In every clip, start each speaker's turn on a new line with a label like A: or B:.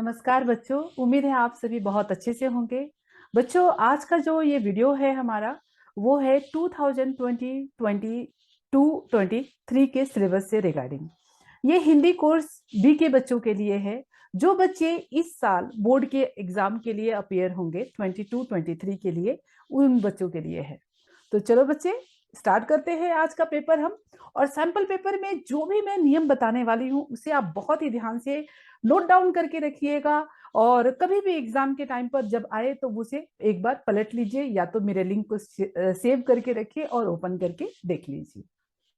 A: नमस्कार बच्चों। उम्मीद है आप सभी बहुत अच्छे से होंगे। बच्चों, आज का जो ये वीडियो है हमारा वो है 2020-22-23 के सिलेबस से रिगार्डिंग। ये हिंदी कोर्स बी के बच्चों के लिए है। जो बच्चे इस साल बोर्ड के एग्जाम के लिए अपियर होंगे 22-23 के लिए, उन बच्चों के लिए है। तो चलो बच्चे, स्टार्ट करते हैं आज का पेपर हम। और सैंपल पेपर में जो भी मैं नियम बताने वाली हूँ उसे आप बहुत ही ध्यान से नोट डाउन करके रखिएगा। और कभी भी एग्जाम के टाइम पर जब आए तो उसे एक बार पलट लीजिए, या तो मेरे लिंक को सेव करके रखिए और ओपन करके देख लीजिए।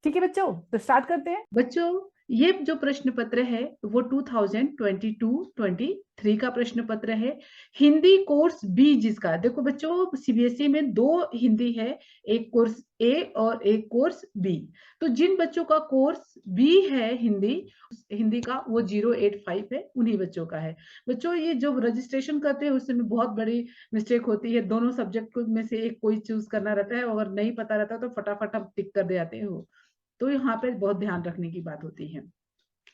A: ठीक है बच्चों, तो स्टार्ट करते हैं। बच्चों, ये जो प्रश्न पत्र है वो 2022-23 का प्रश्न पत्र है, हिंदी कोर्स बी जिसका। देखो बच्चों, सीबीएसई में दो हिंदी है, एक कोर्स ए और एक कोर्स बी। तो जिन बच्चों का कोर्स बी है हिंदी हिंदी का, वो 085 है, उन्हीं बच्चों का है। बच्चों, ये जो रजिस्ट्रेशन करते हैं उसमें बहुत बड़ी मिस्टेक होती है। दोनों सब्जेक्ट में से एक कोई चूज करना रहता है, अगर नहीं पता रहता तो फटाफट हम टिक कर दे जाते हो। तो यहाँ पे बहुत ध्यान रखने की बात होती है।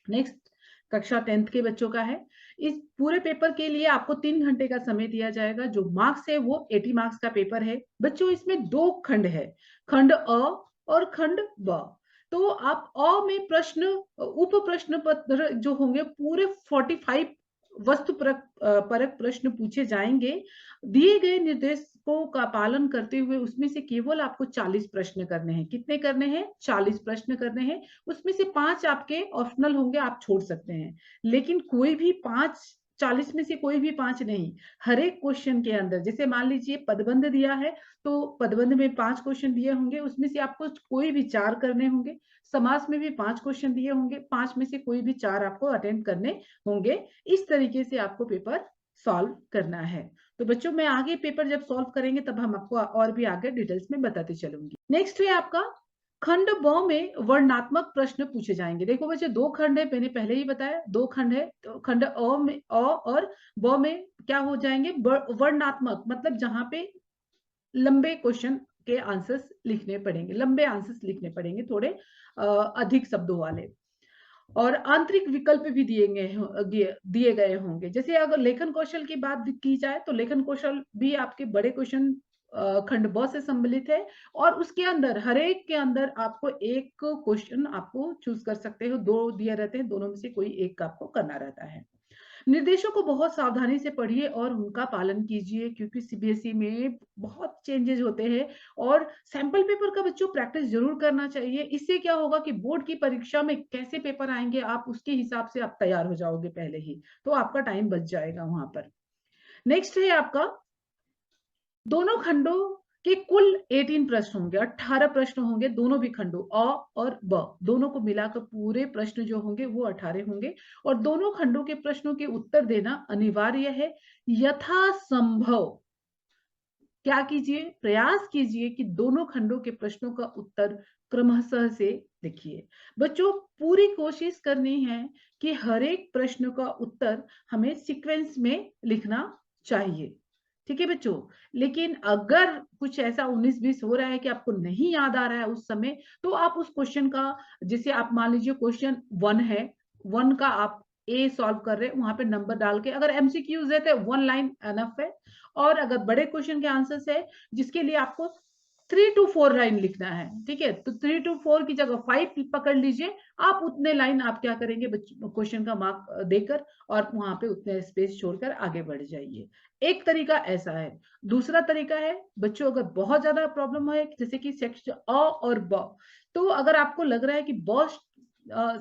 A: नेक्स्ट, कक्षा 10th के बच्चों का है। इस पूरे पेपर के लिए आपको 3 घंटे का समय दिया जाएगा। जो मार्क्स है वो 80 मार्क्स का पेपर है। बच्चों, इसमें 2 खंड है, खंड अ और खंड ब। तो आप अ में प्रश्न, उप प्रश्न पत्र जो होंगे पूरे 45 वस्तु परक प्रश्न पूछे जाएंगे। दिए गए निर्देशों का पालन करते हुए उसमें से केवल आपको 40 प्रश्न करने हैं। कितने करने हैं? 40 प्रश्न करने हैं। उसमें से 5 आपके ऑप्शनल होंगे, आप छोड़ सकते हैं। लेकिन कोई भी 5, 40 में से कोई भी 5 नहीं। हर एक क्वेश्चन के अंदर, जैसे मान लीजिए पदबंध दिया है तो पदबंध में 5 क्वेश्चन दिए होंगे, उसमें से आपको कोई भी 4 करने होंगे। समास में भी 5 क्वेश्चन दिए होंगे, 5 में से कोई भी 4 आपको अटेम्प्ट करने होंगे। इस तरीके से आपको पेपर सॉल्व करना है। तो बच्चों, मैं आगे पेपर जब सॉल्व करेंगे तब हम आपको और भी आगे डिटेल्स में बताती चलूंगी। नेक्स्ट है आपका खंड ब में वर्णात्मक प्रश्न पूछे जाएंगे। देखो बच्चों, 2 खंड है, मैंने पहले ही बताया 2 खंड है। तो खंड अ में अ और ब में क्या हो जाएंगे? वर्णात्मक, मतलब जहां पे लंबे क्वेश्चन के आंसर्स लिखने पड़ेंगे, लंबे आंसर्स लिखने पड़ेंगे, थोड़े अधिक शब्दों वाले। और आंतरिक विकल्प भी दिए गए होंगे। जैसे अगर लेखन कौशल की बात की जाए तो लेखन कौशल भी आपके बड़े क्वेश्चन खंड ब से सम्मिलित है। और उसके अंदर हर एक के अंदर आपको एक क्वेश्चन आपको चूज कर सकते हो। 2 दिए रहते हैं, दोनों में से कोई एक आपको करना रहता है। निर्देशों को बहुत सावधानी से पढ़िए और उनका पालन कीजिए, क्योंकि सीबीएसई में बहुत चेंजेस होते हैं। और सैंपल पेपर का बच्चों प्रैक्टिस जरूर करना चाहिए। इससे क्या होगा कि बोर्ड की परीक्षा में कैसे पेपर आएंगे, आप उसके हिसाब से आप तैयार हो जाओगे पहले ही, तो आपका टाइम बच जाएगा वहां पर। नेक्स्ट है आपका, दोनों खंडों के कुल 18 प्रश्न होंगे, 18 प्रश्न होंगे दोनों भी खंडों अ और ब, दोनों को मिलाकर पूरे प्रश्न जो होंगे वो 18 होंगे। और दोनों खंडों के प्रश्नों के उत्तर देना अनिवार्य है। यथासंभव क्या कीजिए? प्रयास कीजिए कि दोनों खंडों के प्रश्नों का उत्तर क्रमशः से लिखिए। बच्चों, पूरी कोशिश करनी है कि हर एक प्रश्न का उत्तर हमें सीक्वेंस में लिखना चाहिए। ठीक है बच्चों। लेकिन अगर कुछ ऐसा 19-20 हो रहा है कि आपको नहीं याद आ रहा है उस समय, तो आप उस क्वेश्चन का, जैसे आप मान लीजिए क्वेश्चन 1 है, 1 का आप ए सॉल्व कर रहे हैं, वहां पे नंबर डाल के, अगर एमसीक्यूज है तो 1 लाइन एनफ है। और अगर बड़े क्वेश्चन के आंसर्स है जिसके लिए आपको 3 to 4 लाइन लिखना है, ठीक है, तो 3 to 4 की जगह 5 पकड़ लीजिए। आप उतने लाइन आप क्या करेंगे, क्वेश्चन का मार्क देकर, और वहां पे उतने स्पेस छोड़कर आगे बढ़ जाइए। एक तरीका ऐसा है। दूसरा तरीका है बच्चों, अगर बहुत ज्यादा प्रॉब्लम है जैसे कि सेक्शन अ और ब, तो अगर आपको लग रहा है कि ब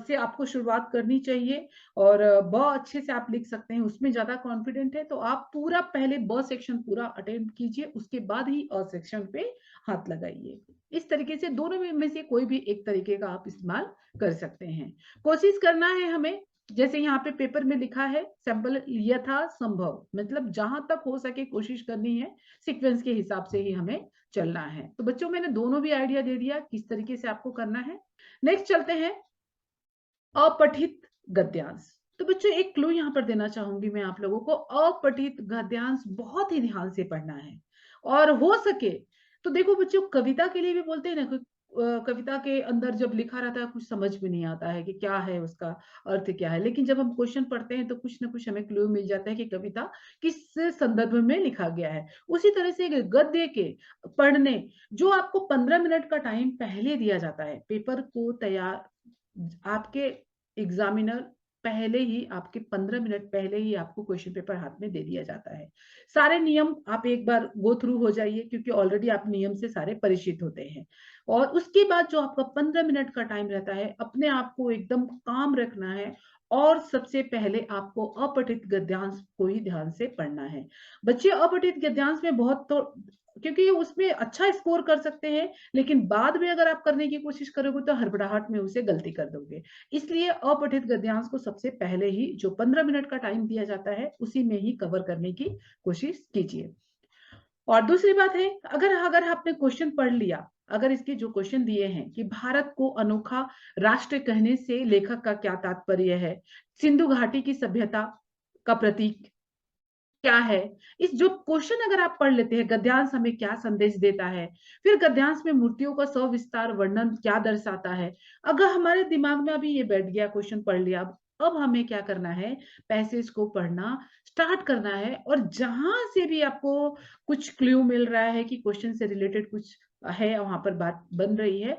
A: से आपको शुरुआत करनी चाहिए और ब अच्छे से आप लिख सकते हैं, उसमें ज्यादा कॉन्फिडेंट है, तो आप पूरा पहले ब सेक्शन पूरा अटेम्प्ट कीजिए, उसके बाद ही अ सेक्शन पे हाथ लगाइए। इस तरीके से दोनों में से कोई भी एक तरीके का आप इस्तेमाल कर सकते हैं। कोशिश करना है हमें, जैसे यहाँ पे पेपर में लिखा है सैंपल यथा संभव, मतलब जहां तक हो सके कोशिश करनी है, सीक्वेंस के हिसाब से ही हमें चलना है। तो बच्चों, मैंने दोनों भी आइडिया दे दिया किस तरीके से आपको करना है। नेक्स्ट चलते हैं, अपठित गद्यांश। तो बच्चों, एक क्लू यहां पर देना चाहूंगी मैं आप लोगों को, अपठित गद्यांश बहुत ही ध्यान से पढ़ना है। और हो सके तो देखो बच्चों, कविता के लिए भी बोलते हैं ना, कविता के अंदर जब लिखा रहता है कुछ समझ में नहीं आता है कि क्या है उसका अर्थ क्या है। लेकिन जब हम क्वेश्चन पढ़ते हैं तो कुछ ना कुछ हमें क्लू मिल जाता है कि कविता किस संदर्भ में लिखा गया है। उसी तरह से गद्य के पढ़ने जो आपको 15 मिनट का टाइम पहले दिया जाता है, पेपर को तैयार आपके एग्जामिनर पहले ही आपके 15 मिनट पहले ही आपको क्वेश्चन पेपर हाथ में दे दिया जाता है। सारे नियम आप एक बार गो थ्रू हो जाइए क्योंकि ऑलरेडी आप नियम से सारे परिचित होते हैं। और उसके बाद जो आपका 15 मिनट का टाइम रहता है, अपने आप को एकदम काम रखना है और सबसे पहले आपको अपठित गद्यांश को ही ध्यान से पढ़ना है। बच्चे अपठित गद्यांश में बहुत तो क्योंकि उसमें अच्छा स्कोर कर सकते हैं, लेकिन बाद में अगर आप करने की कोशिश करोगे तो हड़बड़ाहट में उसे गलती कर दोगे। इसलिए अपठित गद्यांश को सबसे पहले ही जो 15 मिनट का टाइम दिया जाता है, उसी में ही कवर करने की कोशिश कीजिए। और दूसरी बात है, अगर अगर आपने क्वेश्चन पढ़ लिया, अगर इसके जो क्वेश्चन दिए हैं कि भारत को अनोखा राष्ट्र कहने से लेखक का क्या तात्पर्य है? सिंधु घाटी की सभ्यता का प्रतीक क्या है? इस जो क्वेश्चन अगर आप पढ़ लेते हैं, गद्यांश हमें क्या संदेश देता है? फिर गद्यांश में मूर्तियों का सविस्तार वर्णन क्या दर्शाता है? अगर हमारे दिमाग में अभी ये बैठ गया, क्वेश्चन पढ़ लिया, अब हमें क्या करना है? पैसेज को पढ़ना स्टार्ट करना है और जहां से भी आपको कुछ क्लू मिल रहा है कि क्वेश्चन से रिलेटेड कुछ है, वहां पर बात बन रही है,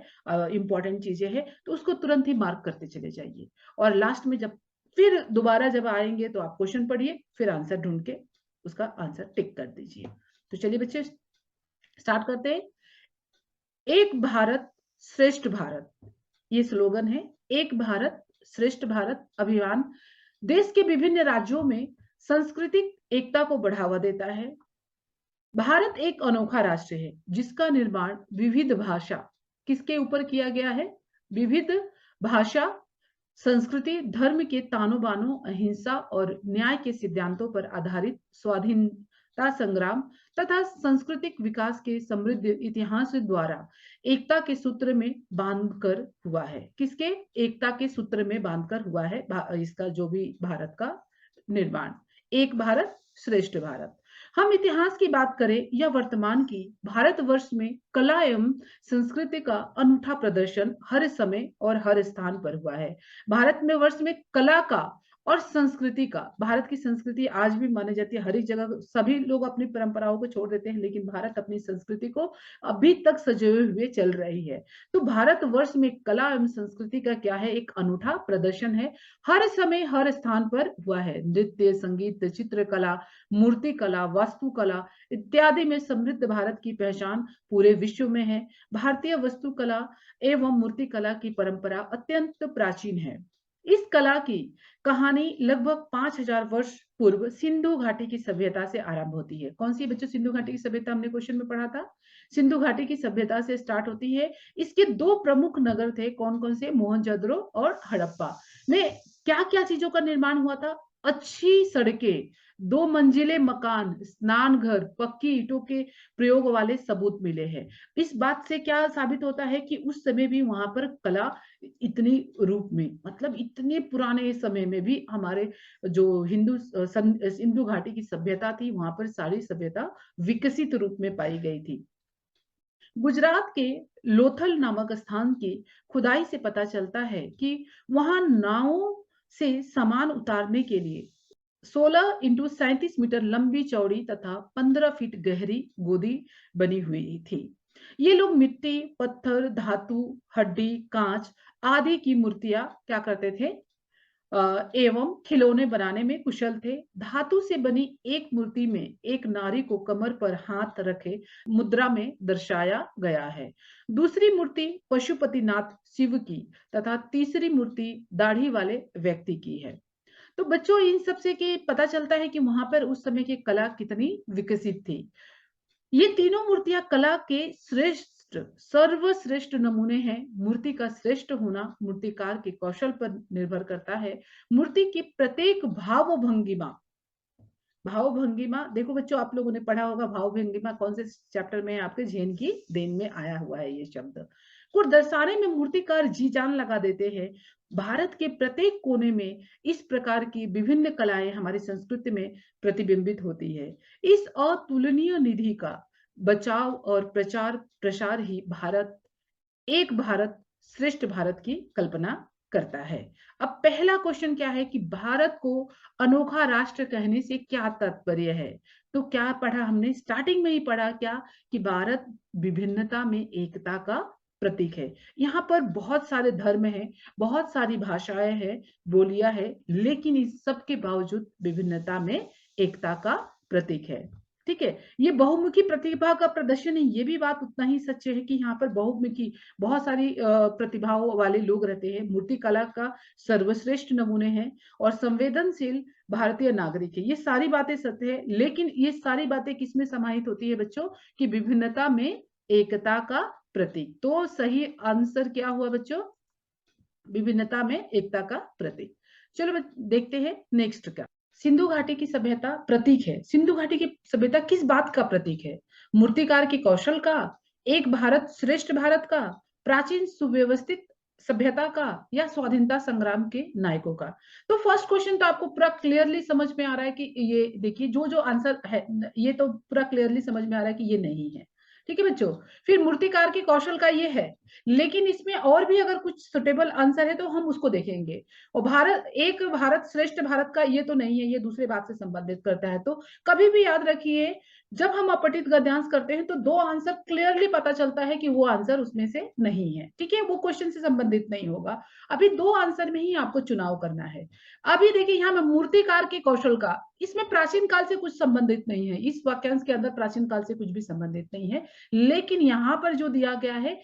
A: इंपॉर्टेंट चीजें हैं, तो उसको तुरंत ही मार्क करते चले जाइए। और लास्ट में जब फिर दोबारा जब आएंगे तो आप क्वेश्चन पढ़िए, फिर आंसर ढूंढ के उसका आंसर टिक कर दीजिए। तो चलिए बच्चे स्टार्ट करते हैं। एक भारत श्रेष्ठ भारत, ये स्लोगन है। एक भारत श्रेष्ठ भारत अभियान देश के विभिन्न राज्यों में सांस्कृतिक एकता को बढ़ावा देता है। भारत एक अनोखा राष्ट्र है जिसका निर्माण विविध भाषा किसके ऊपर किया गया है? विविध भाषा, संस्कृति, धर्म के तानों बानों, अहिंसा और न्याय के सिद्धांतों पर आधारित स्वाधीनता संग्राम तथा सांस्कृतिक विकास के समृद्ध इतिहास द्वारा एकता के सूत्र में बांधकर हुआ है। किसके? एकता के सूत्र में बांधकर हुआ है इसका जो भी भारत का निर्माण। एक भारत श्रेष्ठ भारत। हम इतिहास की बात करें या वर्तमान की, भारतवर्ष में कला एवं संस्कृति का अनूठा प्रदर्शन हर समय और हर स्थान पर हुआ है। भारत में वर्ष में कला का और संस्कृति का, भारत की संस्कृति आज भी मानी जाती है हर एक जगह। सभी लोग अपनी परंपराओं को छोड़ देते हैं, लेकिन भारत अपनी संस्कृति को अभी तक सजोए हुए चल रही है। तो भारत वर्ष में कला एवं संस्कृति का क्या है? एक अनूठा प्रदर्शन है। हर समय हर स्थान पर हुआ है। नृत्य, संगीत, चित्रकला, मूर्ति कला, वास्तुकला इत्यादि में समृद्ध भारत की पहचान पूरे विश्व में है। भारतीय वास्तुकला एवं मूर्तिकला की परंपरा अत्यंत प्राचीन है। इस कला की कहानी लगभग 5000 वर्ष पूर्व सिंधु घाटी की सभ्यता से आरंभ होती है। कौन सी बच्चों सिंधु घाटी की सभ्यता? हमने क्वेश्चन में पढ़ा था। सिंधु घाटी की सभ्यता से स्टार्ट होती है। इसके दो प्रमुख नगर थे, कौन कौन से? मोहनजोदड़ो और हड़प्पा में क्या क्या चीजों का निर्माण हुआ था? अच्छी सड़कें, 2 मंजिले मकान, स्नान घर, पक्की ईंटों के प्रयोग वाले सबूत मिले हैं। इस बात से क्या साबित होता है कि उस समय भी वहां पर कला इतनी रूप में, मतलब इतने पुराने समय में भी हमारे जो सिंधु घाटी की सभ्यता थी, वहां पर सारी सभ्यता विकसित रूप में पाई गई थी। गुजरात के लोथल नामक स्थान की खुदाई से पता चलता है कि वहां नावों से सामान उतारने के लिए 16 इंटू 37 मीटर लंबी चौड़ी तथा 15 फीट गहरी गोदी बनी हुई थी। ये लोग मिट्टी, पत्थर, धातु, हड्डी, कांच आदि की मूर्तियां क्या करते थे? एवं खिलौने बनाने में कुशल थे। धातु से बनी एक मूर्ति में एक नारी को कमर पर हाथ रखे मुद्रा में दर्शाया गया है। दूसरी मूर्ति पशुपतिनाथ शिव की तथा तीसरी मूर्ति दाढ़ी वाले व्यक्ति की है। तो बच्चों इन सब से कि पता चलता है कि वहां पर उस समय की कला कितनी विकसित थी। ये तीनों मूर्तियां कला के श्रेष्ठ सर्वश्रेष्ठ नमूने हैं। मूर्ति का श्रेष्ठ होना मूर्तिकार के कौशल पर निर्भर करता है। मूर्ति की प्रत्येक भाव भंगिमा देखो बच्चों, आप लोगों ने पढ़ा होगा भाव भंगिमा कौन से चैप्टर में? आपके झेन की देन में आया हुआ है ये शब्द। को दर्शाने में मूर्तिकार जी जान लगा देते हैं। भारत के प्रत्येक कोने में इस प्रकार की विभिन्न कलाएं हमारी संस्कृति में प्रतिबिंबित होती है। इस अतुलनीय निधि का बचाव और प्रचार प्रसार ही भारत एक भारत श्रेष्ठ भारत की कल्पना करता है। अब पहला क्वेश्चन क्या है कि भारत को अनोखा राष्ट्र कहने से क्या तात्पर्य है? तो क्या पढ़ा हमने, स्टार्टिंग में ही पढ़ा क्या कि भारत विभिन्नता में एकता का प्रतीक है। यहाँ पर बहुत सारे धर्म हैं, बहुत सारी भाषाएं हैं, बोलियां हैं, लेकिन इस सब के बावजूद विभिन्नता में एकता का प्रतीक है। ठीक है, ये बहुमुखी प्रतिभा का प्रदर्शन है, ये भी बात उतना ही सच है कि यहाँ पर बहुमुखी बहुत सारी प्रतिभाओं वाले लोग रहते हैं। मूर्ति कला का सर्वश्रेष्ठ नमूने हैं और संवेदनशील भारतीय नागरिक है। ये सारी बातें सत्य है, लेकिन ये सारी बातें किसमें समाहित होती है बच्चों? कि विभिन्नता में एकता का प्रतीक। तो सही आंसर क्या हुआ बच्चों? विभिन्नता में एकता का प्रतीक। चलो देखते हैं नेक्स्ट का। सिंधु घाटी की सभ्यता प्रतीक है। सिंधु घाटी की सभ्यता किस बात का प्रतीक है? मूर्तिकार के कौशल का, एक भारत श्रेष्ठ भारत का, प्राचीन सुव्यवस्थित सभ्यता का, या स्वाधीनता संग्राम के नायकों का? तो फर्स्ट क्वेश्चन तो आपको पूरा क्लियरली समझ में आ रहा है कि ये देखिए जो जो आंसर है ये तो पूरा क्लियरली समझ में आ रहा है कि ये नहीं है। ठीक है बच्चों, फिर मूर्तिकार के कौशल का ये है, लेकिन इसमें और भी अगर कुछ सुटेबल आंसर है तो हम उसको देखेंगे। और भारत एक भारत श्रेष्ठ भारत का ये तो नहीं है, ये दूसरे बात से संबंधित करता है। तो कभी भी याद रखिए, जब हम अपठित गद्यांश करते हैं तो दो आंसर क्लियरली पता चलता है कि वो आंसर उसमें से नहीं है। ठीक है, वो क्वेश्चन से संबंधित नहीं होगा। अभी दो आंसर में ही आपको चुनाव करना है। अभी देखिए यहाँ में मूर्तिकार के कौशल का, इसमें प्राचीन काल से कुछ संबंधित नहीं है, इस वाक्यांश के अंदर प्राचीन काल से कुछ भी संबंधित नहीं है, लेकिन यहाँ पर जो दिया गया है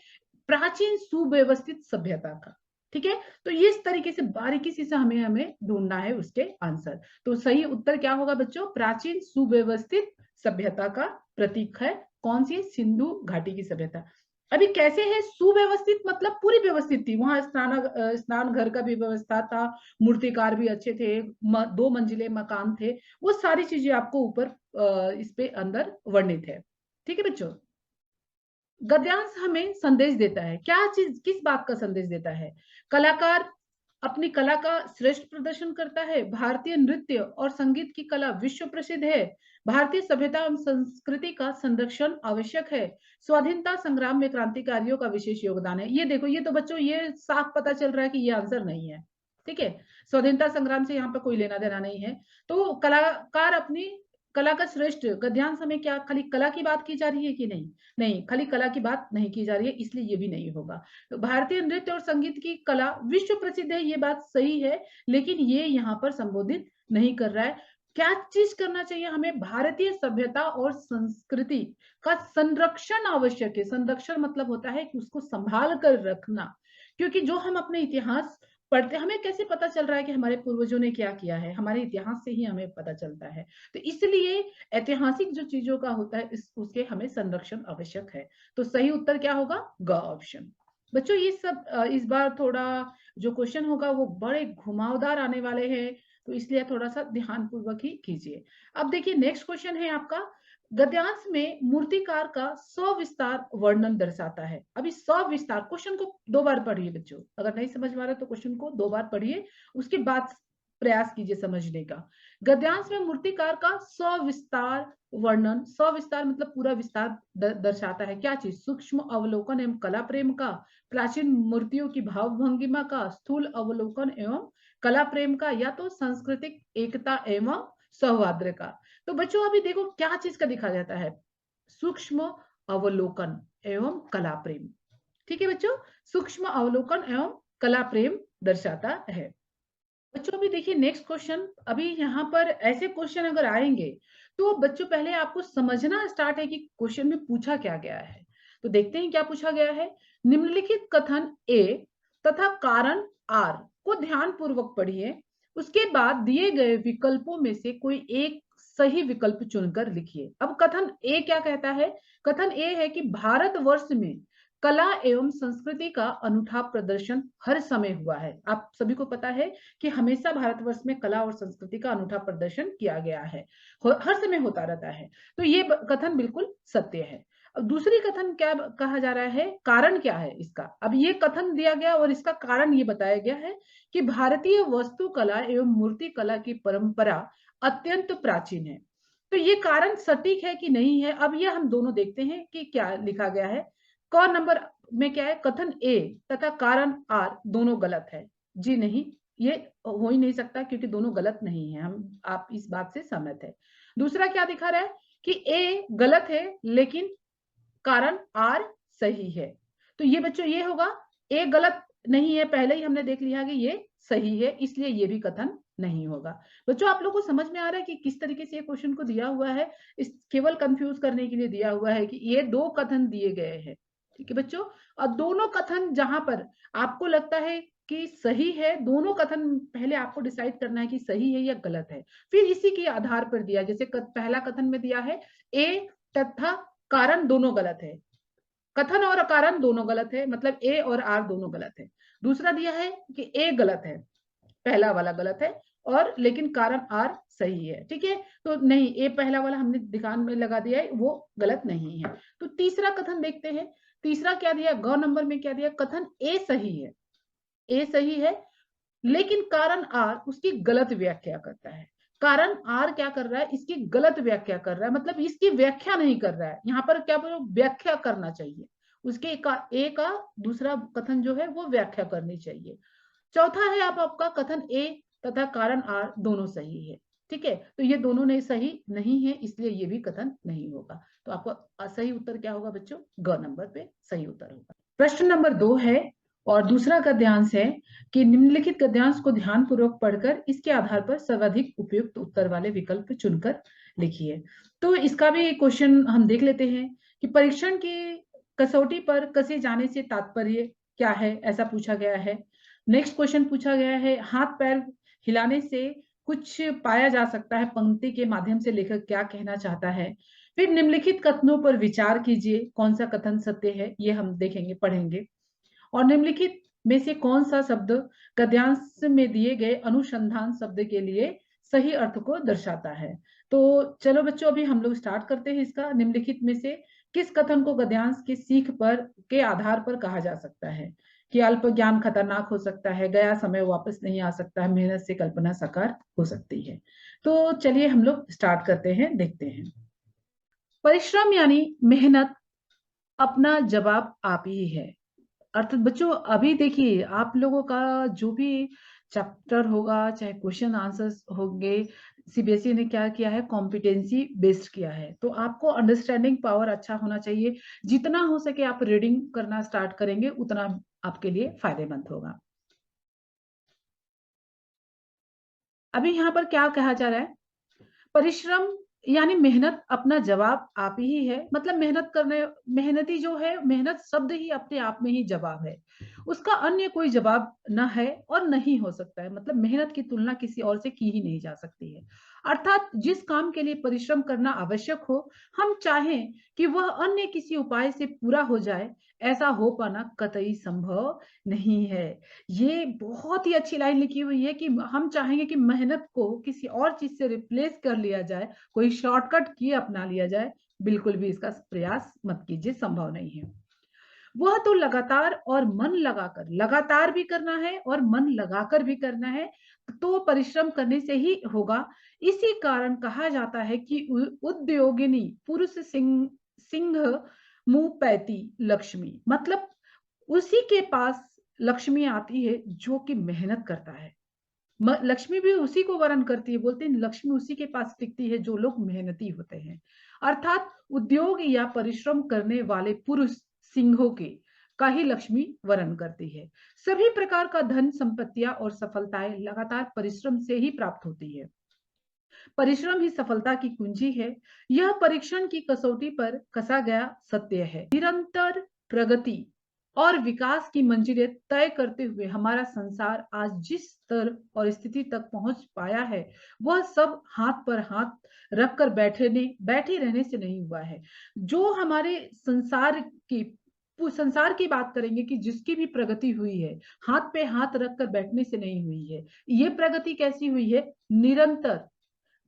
A: प्राचीन सुव्यवस्थित सभ्यता का। ठीक है, तो इस तरीके से बारीकी से हमें ढूंढना है उसके आंसर। तो सही उत्तर क्या होगा बच्चों? प्राचीन सुव्यवस्थित सभ्यता का प्रतीक है कौन सी? सिंधु घाटी की सभ्यता। अभी कैसे है सुव्यवस्थित? मतलब पूरी व्यवस्थित थी, वहां स्नान घर का भी व्यवस्था था, मूर्तिकार भी अच्छे थे, दो मंजिले मकान थे, वो सारी चीजें आपको ऊपर इस पे अंदर वर्णित है। ठीक है बच्चों, गद्यांश हमें संदेश देता है, क्या चीज, किस बात का संदेश देता है? कलाकार अपनी कला का श्रेष्ठ प्रदर्शन करता है, भारतीय नृत्य और संगीत की कला विश्व प्रसिद्ध है, भारतीय सभ्यता एवं संस्कृति का संरक्षण आवश्यक है, स्वाधीनता संग्राम में क्रांतिकारियों का विशेष योगदान है। ये देखो, ये तो बच्चों ये साफ पता चल रहा है कि ये आंसर नहीं है। ठीक है, स्वाधीनता संग्राम से यहाँ पर कोई लेना देना नहीं है। तो कलाकार अपनी कला का श्रेष्ठ, गद्यांश में क्या खाली कला की बात की जा रही है कि नहीं? नहीं, खाली कला की बात नहीं की जा रही है, इसलिए ये भी नहीं होगा। तो भारतीय नृत्य और संगीत की कला विश्व प्रसिद्ध है, ये बात सही है, लेकिन ये यहाँ पर संबोधित नहीं कर रहा है। क्या चीज करना चाहिए हमें? भारतीय सभ्यता और संस्कृति का संरक्षण आवश्यक है। संरक्षण मतलब होता है कि उसको संभाल कर रखना, क्योंकि जो हम अपने इतिहास पढ़ते, हमें कैसे पता चल रहा है कि हमारे पूर्वजों ने क्या किया है? हमारे इतिहास से ही हमें पता चलता है। तो इसलिए ऐतिहासिक जो चीजों का होता है उसके हमें संरक्षण आवश्यक है। तो सही उत्तर क्या होगा? ग ऑप्शन। बच्चों ये सब इस बार थोड़ा जो क्वेश्चन होगा वो बड़े घुमावदार आने वाले हैं, तो इसलिए थोड़ा सा ध्यान पूर्वक ही कीजिए। अब देखिए नेक्स्ट क्वेश्चन है आपका, गद्यांश में मूर्तिकार का सविस्तार वर्णन दर्शाता है। अभी सविस्तार क्वेश्चन को दो बार पढ़िए बच्चों, अगर नहीं समझ में आ रहा तो क्वेश्चन को दो बार पढ़िए, उसके बाद प्रयास कीजिए समझने का। गद्यांश में मूर्तिकार का सविस्तार वर्णन, सविस्तार मतलब पूरा विस्तार दर्शाता है। क्या चीज? सूक्ष्म अवलोकन एवं कला प्रेम का, प्राचीन मूर्तियों की भाव भंगिमा का, स्थूल अवलोकन एवं कला प्रेम का, या तो सांस्कृतिक एकता एवं सौहार्द का। तो बच्चों अभी देखो क्या चीज का दिखा जाता है? सूक्ष्म अवलोकन एवं कला प्रेम। ठीक है बच्चों, सूक्ष्म अवलोकन एवं कला प्रेम दर्शाता है। बच्चों अभी देखिए नेक्स्ट क्वेश्चन, अभी यहाँ पर ऐसे क्वेश्चन अगर आएंगे तो बच्चों पहले आपको समझना स्टार्ट है कि क्वेश्चन में पूछा क्या गया है। तो देखते हैं क्या पूछा गया है। निम्नलिखित कथन ए तथा कारण आर को ध्यान पूर्वक पढ़िए, उसके बाद दिए गए विकल्पों में से कोई एक सही विकल्प चुनकर लिखिए। अब कथन ए क्या कहता है? कथन ए है कि भारतवर्ष में कला एवं संस्कृति का अनूठा प्रदर्शन हर समय हुआ है। आप सभी को पता है कि हमेशा भारतवर्ष में कला और संस्कृति का अनूठा प्रदर्शन किया गया है, हर समय होता रहता है। तो ये कथन बिल्कुल सत्य है। अब दूसरी कथन क्या कहा जा रहा है? कारण क्या है इसका? अब ये कथन दिया गया और इसका कारण ये बताया गया है कि भारतीय वास्तुकला एवं मूर्ति कला की परंपरा अत्यंत प्राचीन है। तो ये कारण सटीक है कि नहीं है? अब ये हम दोनों देखते हैं कि क्या लिखा गया है। क नंबर में क्या है, कथन ए तथा कारण आर दोनों गलत है। जी नहीं, ये हो ही नहीं सकता क्योंकि दोनों गलत नहीं है, हम आप इस बात से सहमत है। दूसरा क्या दिखा रहा है कि ए गलत है लेकिन कारण आर सही है। तो ये बच्चों ये होगा, ए गलत नहीं है, पहले ही हमने देख लिया कि ये सही है, इसलिए ये भी कथन नहीं होगा। बच्चों आप लोगों को समझ में आ रहा है कि किस तरीके से ये क्वेश्चन को दिया हुआ है, इस केवल कंफ्यूज करने के लिए दिया हुआ है कि ये दो कथन दिए गए हैं, ठीक है बच्चों। और दोनों कथन जहां पर आपको लगता है कि सही है, दोनों कथन पहले आपको डिसाइड करना है कि सही है या गलत है, फिर इसी के आधार पर दिया, जैसे पहला कथन में दिया है ए तथा कारण दोनों गलत है, कथन और कारण दोनों गलत है, मतलब ए और आर दोनों गलत है। दूसरा दिया है कि ए गलत है, पहला वाला गलत है और लेकिन कारण आर सही है, ठीक है। तो नहीं, ए पहला वाला हमने दिकान में लगा दिया है, वो गलत नहीं है। तो तीसरा कथन देखते हैं, तीसरा क्या दिया, ग नंबर में क्या दिया, कथन ए सही है, ए सही है लेकिन कारण आर उसकी गलत व्याख्या करता है। कारण आर क्या कर रहा है, इसकी गलत व्याख्या कर रहा है, मतलब इसकी व्याख्या नहीं कर रहा है, यहाँ पर क्या व्याख्या करना चाहिए, उसके ए का दूसरा कथन जो है वो व्याख्या करनी चाहिए। चौथा है आप आपका कथन ए तथा कारण आर दोनों सही है, ठीक है। तो ये दोनों नहीं सही नहीं है, इसलिए ये भी कथन नहीं होगा। तो आपका सही उत्तर क्या होगा बच्चों, ग नंबर पे सही उत्तर होगा। प्रश्न नंबर 2 है और दूसरा गद्यांश है कि निम्नलिखित गद्यांश को ध्यान पूर्वक पढ़कर इसके आधार पर सर्वाधिक उपयुक्त उत्तर वाले विकल्प चुनकर लिखिए। तो इसका भी क्वेश्चन हम देख लेते हैं कि परीक्षण की कसौटी पर कसे जाने से तात्पर्य क्या है, ऐसा पूछा गया है। नेक्स्ट क्वेश्चन पूछा गया है, हाथ पैर हिलाने से कुछ पाया जा सकता है, पंक्ति के माध्यम से लेखक क्या कहना चाहता है। फिर निम्नलिखित कथनों पर विचार कीजिए, कौन सा कथन सत्य है, ये हम देखेंगे पढ़ेंगे। और निम्नलिखित में से कौन सा शब्द गद्यांश में दिए गए अनुसंधान शब्द के लिए सही अर्थ को दर्शाता है। तो चलो बच्चों अभी हम लोग स्टार्ट करते हैं इसका। निम्नलिखित में से किस कथन को गद्यांश के सीख पर के आधार पर कहा जा सकता है कि अल्प ज्ञान खतरनाक हो सकता है, गया समय वापस नहीं आ सकता है, मेहनत से कल्पना साकार हो सकती है। तो चलिए हम लोग स्टार्ट करते हैं, देखते हैं। परिश्रम यानी मेहनत अपना जवाब आप ही है। अर्थात बच्चों अभी देखिए आप लोगों का जो भी चैप्टर होगा, चाहे क्वेश्चन आंसर्स होंगे, सीबीएसई ने क्या किया है, कॉम्पिटेंसी बेस्ड किया है। तो आपको अंडरस्टैंडिंग पावर अच्छा होना चाहिए, जितना हो सके आप रीडिंग करना स्टार्ट करेंगे उतना आपके लिए फायदेमंद होगा। अभी यहाँ पर क्या कहा जा रहा है, परिश्रम यानी मेहनत अपना जवाब आप ही है, मतलब मेहनत करने, मेहनती जो है, मेहनत शब्द ही अपने आप में ही जवाब है, उसका अन्य कोई जवाब न है और नहीं हो सकता है। मतलब मेहनत की तुलना किसी और से की ही नहीं जा सकती है। अर्थात जिस काम के लिए परिश्रम करना आवश्यक हो, हम चाहें कि वह अन्य किसी उपाय से पूरा हो जाए, ऐसा हो पाना कतई संभव नहीं है। ये बहुत ही अच्छी लाइन लिखी हुई है कि हम चाहेंगे कि मेहनत को किसी और चीज से रिप्लेस कर लिया जाए, कोई शॉर्टकट की अपना लिया जाए, बिल्कुल भी इसका प्रयास मत कीजिए, संभव नहीं है। वह तो लगातार और मन लगाकर, लगातार भी करना है और मन लगाकर भी करना है, तो परिश्रम करने से ही होगा। इसी कारण कहा जाता है कि उद्योगिनी पुरुष सिंह सिंह मुंह पैती लक्ष्मी, मतलब उसी के पास लक्ष्मी आती है जो कि मेहनत करता है। लक्ष्मी भी उसी को वरण करती है, बोलते हैं लक्ष्मी उसी के पास टिकती है जो लोग मेहनती होते हैं। अर्थात उद्योग या परिश्रम करने वाले पुरुष सिंहों के का ही लक्ष्मी वरण करती है। सभी प्रकार का धन संपत्तियां और सफलताएं लगातार परिश्रम से ही प्राप्त होती है। परिश्रम ही सफलता की कुंजी है, यह परीक्षण की कसौटी पर कसा गया सत्य है। निरंतर प्रगति और विकास की मंजिलें तय करते हुए हमारा संसार आज जिस स्तर और स्थिति तक पहुंच पाया है, वह सब हाथ पर हाथ रखकर बैठे रहने से नहीं हुआ है। जो हमारे संसार की बात करेंगे कि जिसकी भी प्रगति हुई है, हाथ पे हाथ रखकर बैठने से नहीं हुई है। ये प्रगति कैसी हुई है, निरंतर,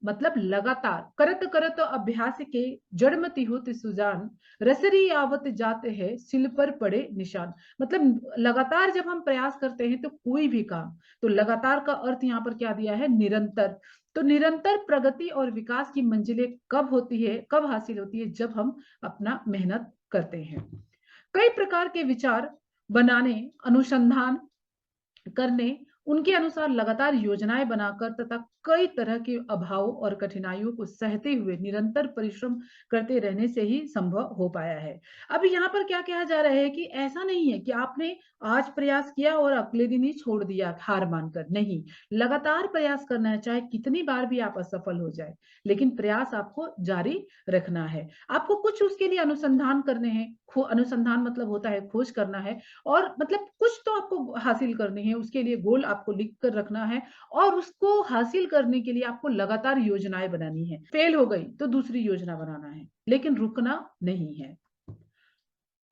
A: मतलब लगातार करत करत अभ्यास के जड़मती होते सुजान, रसरी आवत जाते हैं सिल पर पड़े निशान। मतलब लगातार जब हम प्रयास करते हैं तो कोई भी काम, तो लगातार का अर्थ यहाँ पर क्या दिया है, निरंतर। तो निरंतर प्रगति और विकास की मंजिलें कब होती है, कब हासिल होती है, जब हम अपना मेहनत करते हैं। कई प्रकार के विचार बनाने, अनुसंधान करने, उनके अनुसार लगातार योजनाएँ बनाकर तथा कई तरह के अभावों और कठिनाइयों को सहते हुए निरंतर परिश्रम करते रहने से ही संभव हो पाया है। अभी यहाँ पर क्या कहा जा रहा है कि ऐसा नहीं है कि आपने आज प्रयास किया और अगले दिन ही छोड़ दिया हार मानकर, नहीं। लगातार प्रयास करना है, चाहे कितनी बार भी आप असफल हो जाएँ, लेकिन प्रयास आपको जारी रखना है। आपको कुछ उसके लिए अनुसंधान करने हैं, अनुसंधान मतलब होता है खोज करना है और मतलब कुछ तो आपको हासिल करनी है, उसके लिए गोल आपको लिख कर रखना है और उसको हासिल करने के लिए आपको लगातार योजनाएँ बनानी है। फेल हो गई तो दूसरी योजना बनाना है, लेकिन रुकना नहीं है।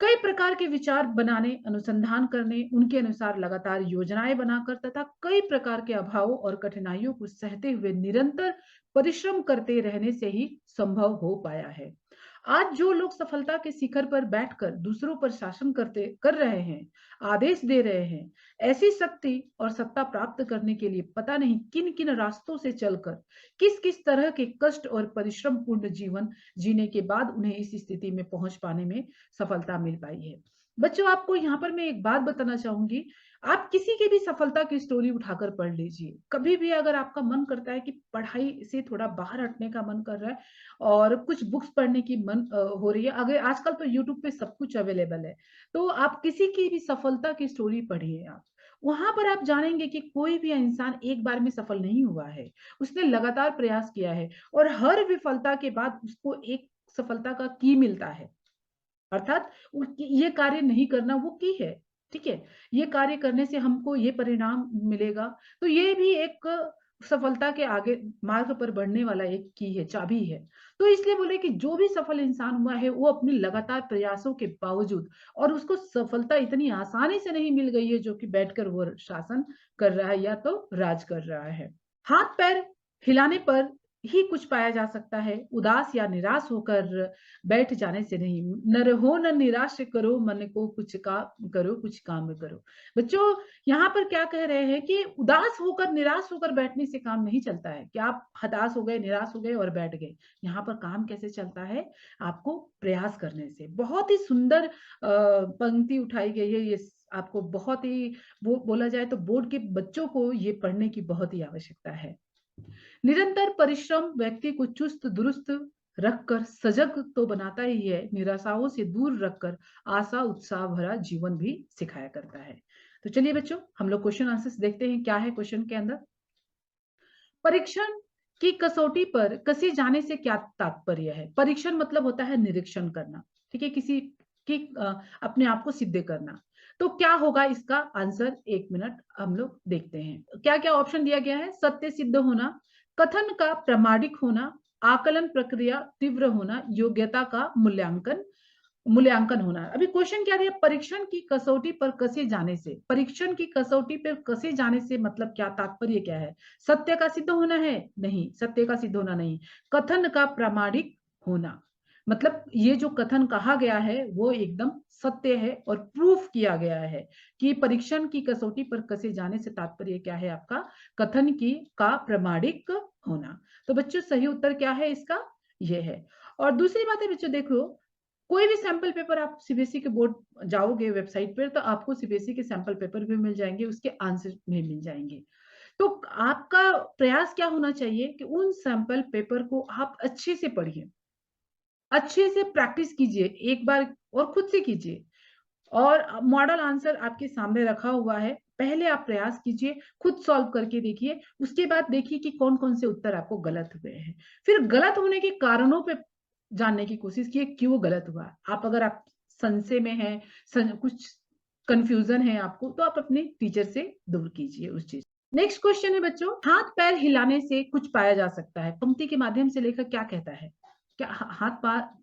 A: कई प्रकार के विचार बनाने, अनुसंधान करने, उनके अनुसार लगातार योजनाएँ बनाकर तथा कई प्रकार के अभावों और कठिनाइयों को सहते हुए निरंतर परिश्रम करते रहने से ही संभव हो पाया है। आज जो लोग सफलता के शिखर पर बैठकर दूसरों पर शासन कर रहे हैं, आदेश दे रहे हैं, ऐसी शक्ति और सत्ता प्राप्त करने के लिए पता नहीं किन-किन रास्तों से चलकर, किस-किस तरह के कष्ट और परिश्रम पूर्ण जीवन जीने के बाद उन्हें इस स्थिति में पहुँच पाने में सफलता मिल पाई है। बच्चों आपको यहाँ पर मैं एक बात बताना चाहूँगी, आप किसी की भी सफलता की स्टोरी उठाकर पढ़ लीजिए। कभी भी अगर आपका मन करता है कि पढ़ाई से थोड़ा बाहर हटने का मन कर रहा है और कुछ बुक्स पढ़ने की मन हो रही है, अगर आजकल तो यूट्यूब पे सब कुछ अवेलेबल है, तो आप किसी की भी सफलता की स्टोरी पढ़िए आप। वहाँ पर आप जानेंगे कि कोई भी इंसान एक बार में सफल नहीं हुआ है। उसने लगातार प्रयास किया है और हर विफलता के बाद उसको एक सफलता का की मिलता है। अर्थात ये कार्य नहीं करना वो की है, ठीक है? ये कार्य करने से हमको ये परिणाम मिलेगा, तो ये भी एक सफलता के आगे मार्ग पर बढ़ने वाला एक की है, चाबी है। तो इसलिए बोले कि जो भी सफल इंसान हुआ है, वो अपने लगातार प्रयासों के बावजूद और उसको सफलता इतनी आसानी से नहीं मिल गई है, जो कि बैठकर वो शासन कर रहा है या तो राज कर रहा है। हाथ-पैर हिलाने पर ही कुछ पाया जा सकता है, उदास या निराश होकर बैठ जाने से नहीं। न रहो न निराश करो, मन को कुछ का करो, कुछ काम करो। बच्चों, यहाँ पर क्या कह रहे हैं कि उदास होकर, निराश होकर बैठने से काम नहीं चलता है कि आप हताश हो गए, निराश हो गए और बैठ गए। यहाँ पर काम कैसे चलता है? आपको प्रयास करने से। बहुत ही सुंदर पंक्ति उठाई गई है, ये आपको बहुत ही वो बोला जाए तो बोर्ड के बच्चों को ये पढ़ने की बहुत ही आवश्यकता है। निरंतर परिश्रम व्यक्ति को चुस्त दुरुस्त रखकर सजग तो बनाता ही है, निराशाओं से दूर रखकर आशा उत्साह भरा जीवन भी सिखाया करता है। तो चलिए बच्चों, हम लोग क्वेश्चन आंसर्स देखते हैं क्या है क्वेश्चन के अंदर। परीक्षण की कसौटी पर कसे जाने से क्या तात्पर्य है? परीक्षण मतलब होता है निरीक्षण करना, ठीक है? किसी की अपने आप को सिद्ध करना। तो क्या होगा इसका आंसर? 1 मिनट हम लोग देखते हैं। क्या-क्या ऑप्शन दिया गया है? सत्य सिद्ध होना, कथन का प्रामाणिक होना, आकलन प्रक्रिया तीव्र होना, योग्यता का मूल्यांकन मूल्यांकन होना है। अभी क्वेश्चन क्या दिया? परीक्षण की कसौटी पर कसे जाने से। परीक्षण की कसौटी पर कसे जाने से मतलब क्या, तात्पर्य क्या है? सत्य का सिद्ध होना है? नहीं, सत्य का सिद्ध होना नहीं। कथन का प्रामाणिक होना। मतलब ये जो कथन कहा गया है वो एकदम सत्य है और प्रूफ किया गया है कि परीक्षण की कसौटी पर कसे जाने से तात्पर्य क्या है आपका? कथन की का प्रामाणिक होना। तो बच्चों सही उत्तर क्या है इसका? ये है। और दूसरी बात है बच्चों, देखो कोई भी सैंपल पेपर आप सीबीएसई के बोर्ड जाओगे वेबसाइट पर तो आपको सीबीएसई के सैंपल पेपर भी मिल जाएँगे, उसके आंसर भी मिल जाएँगे। तो आपका प्रयास क्या होना चाहिए कि उन सैंपल पेपर को आप अच्छे से पढ़िए, अच्छे से प्रैक्टिस कीजिए, एक बार और खुद से कीजिए। और मॉडल आंसर आपके सामने रखा हुआ है, पहले आप प्रयास कीजिए, खुद सॉल्व करके देखिए, उसके बाद देखिए कि कौन-कौन से उत्तर आपको गलत हुए हैं। फिर गलत होने के कारणों पे जानने की कोशिश कीजिए, क्यों गलत हुआ? आप संशय में हैं, कुछ कन्फ्यूज़न है आपको, तो आप अपने टीचर से दूर कीजिए उस चीज़। नेक्स्ट क्वेश्चन है बच्चों, हाथ-पैर हिलाने से कुछ पाया जा सकता है। पंक्ति के माध्यम से लेखक क्या कहता है? क्या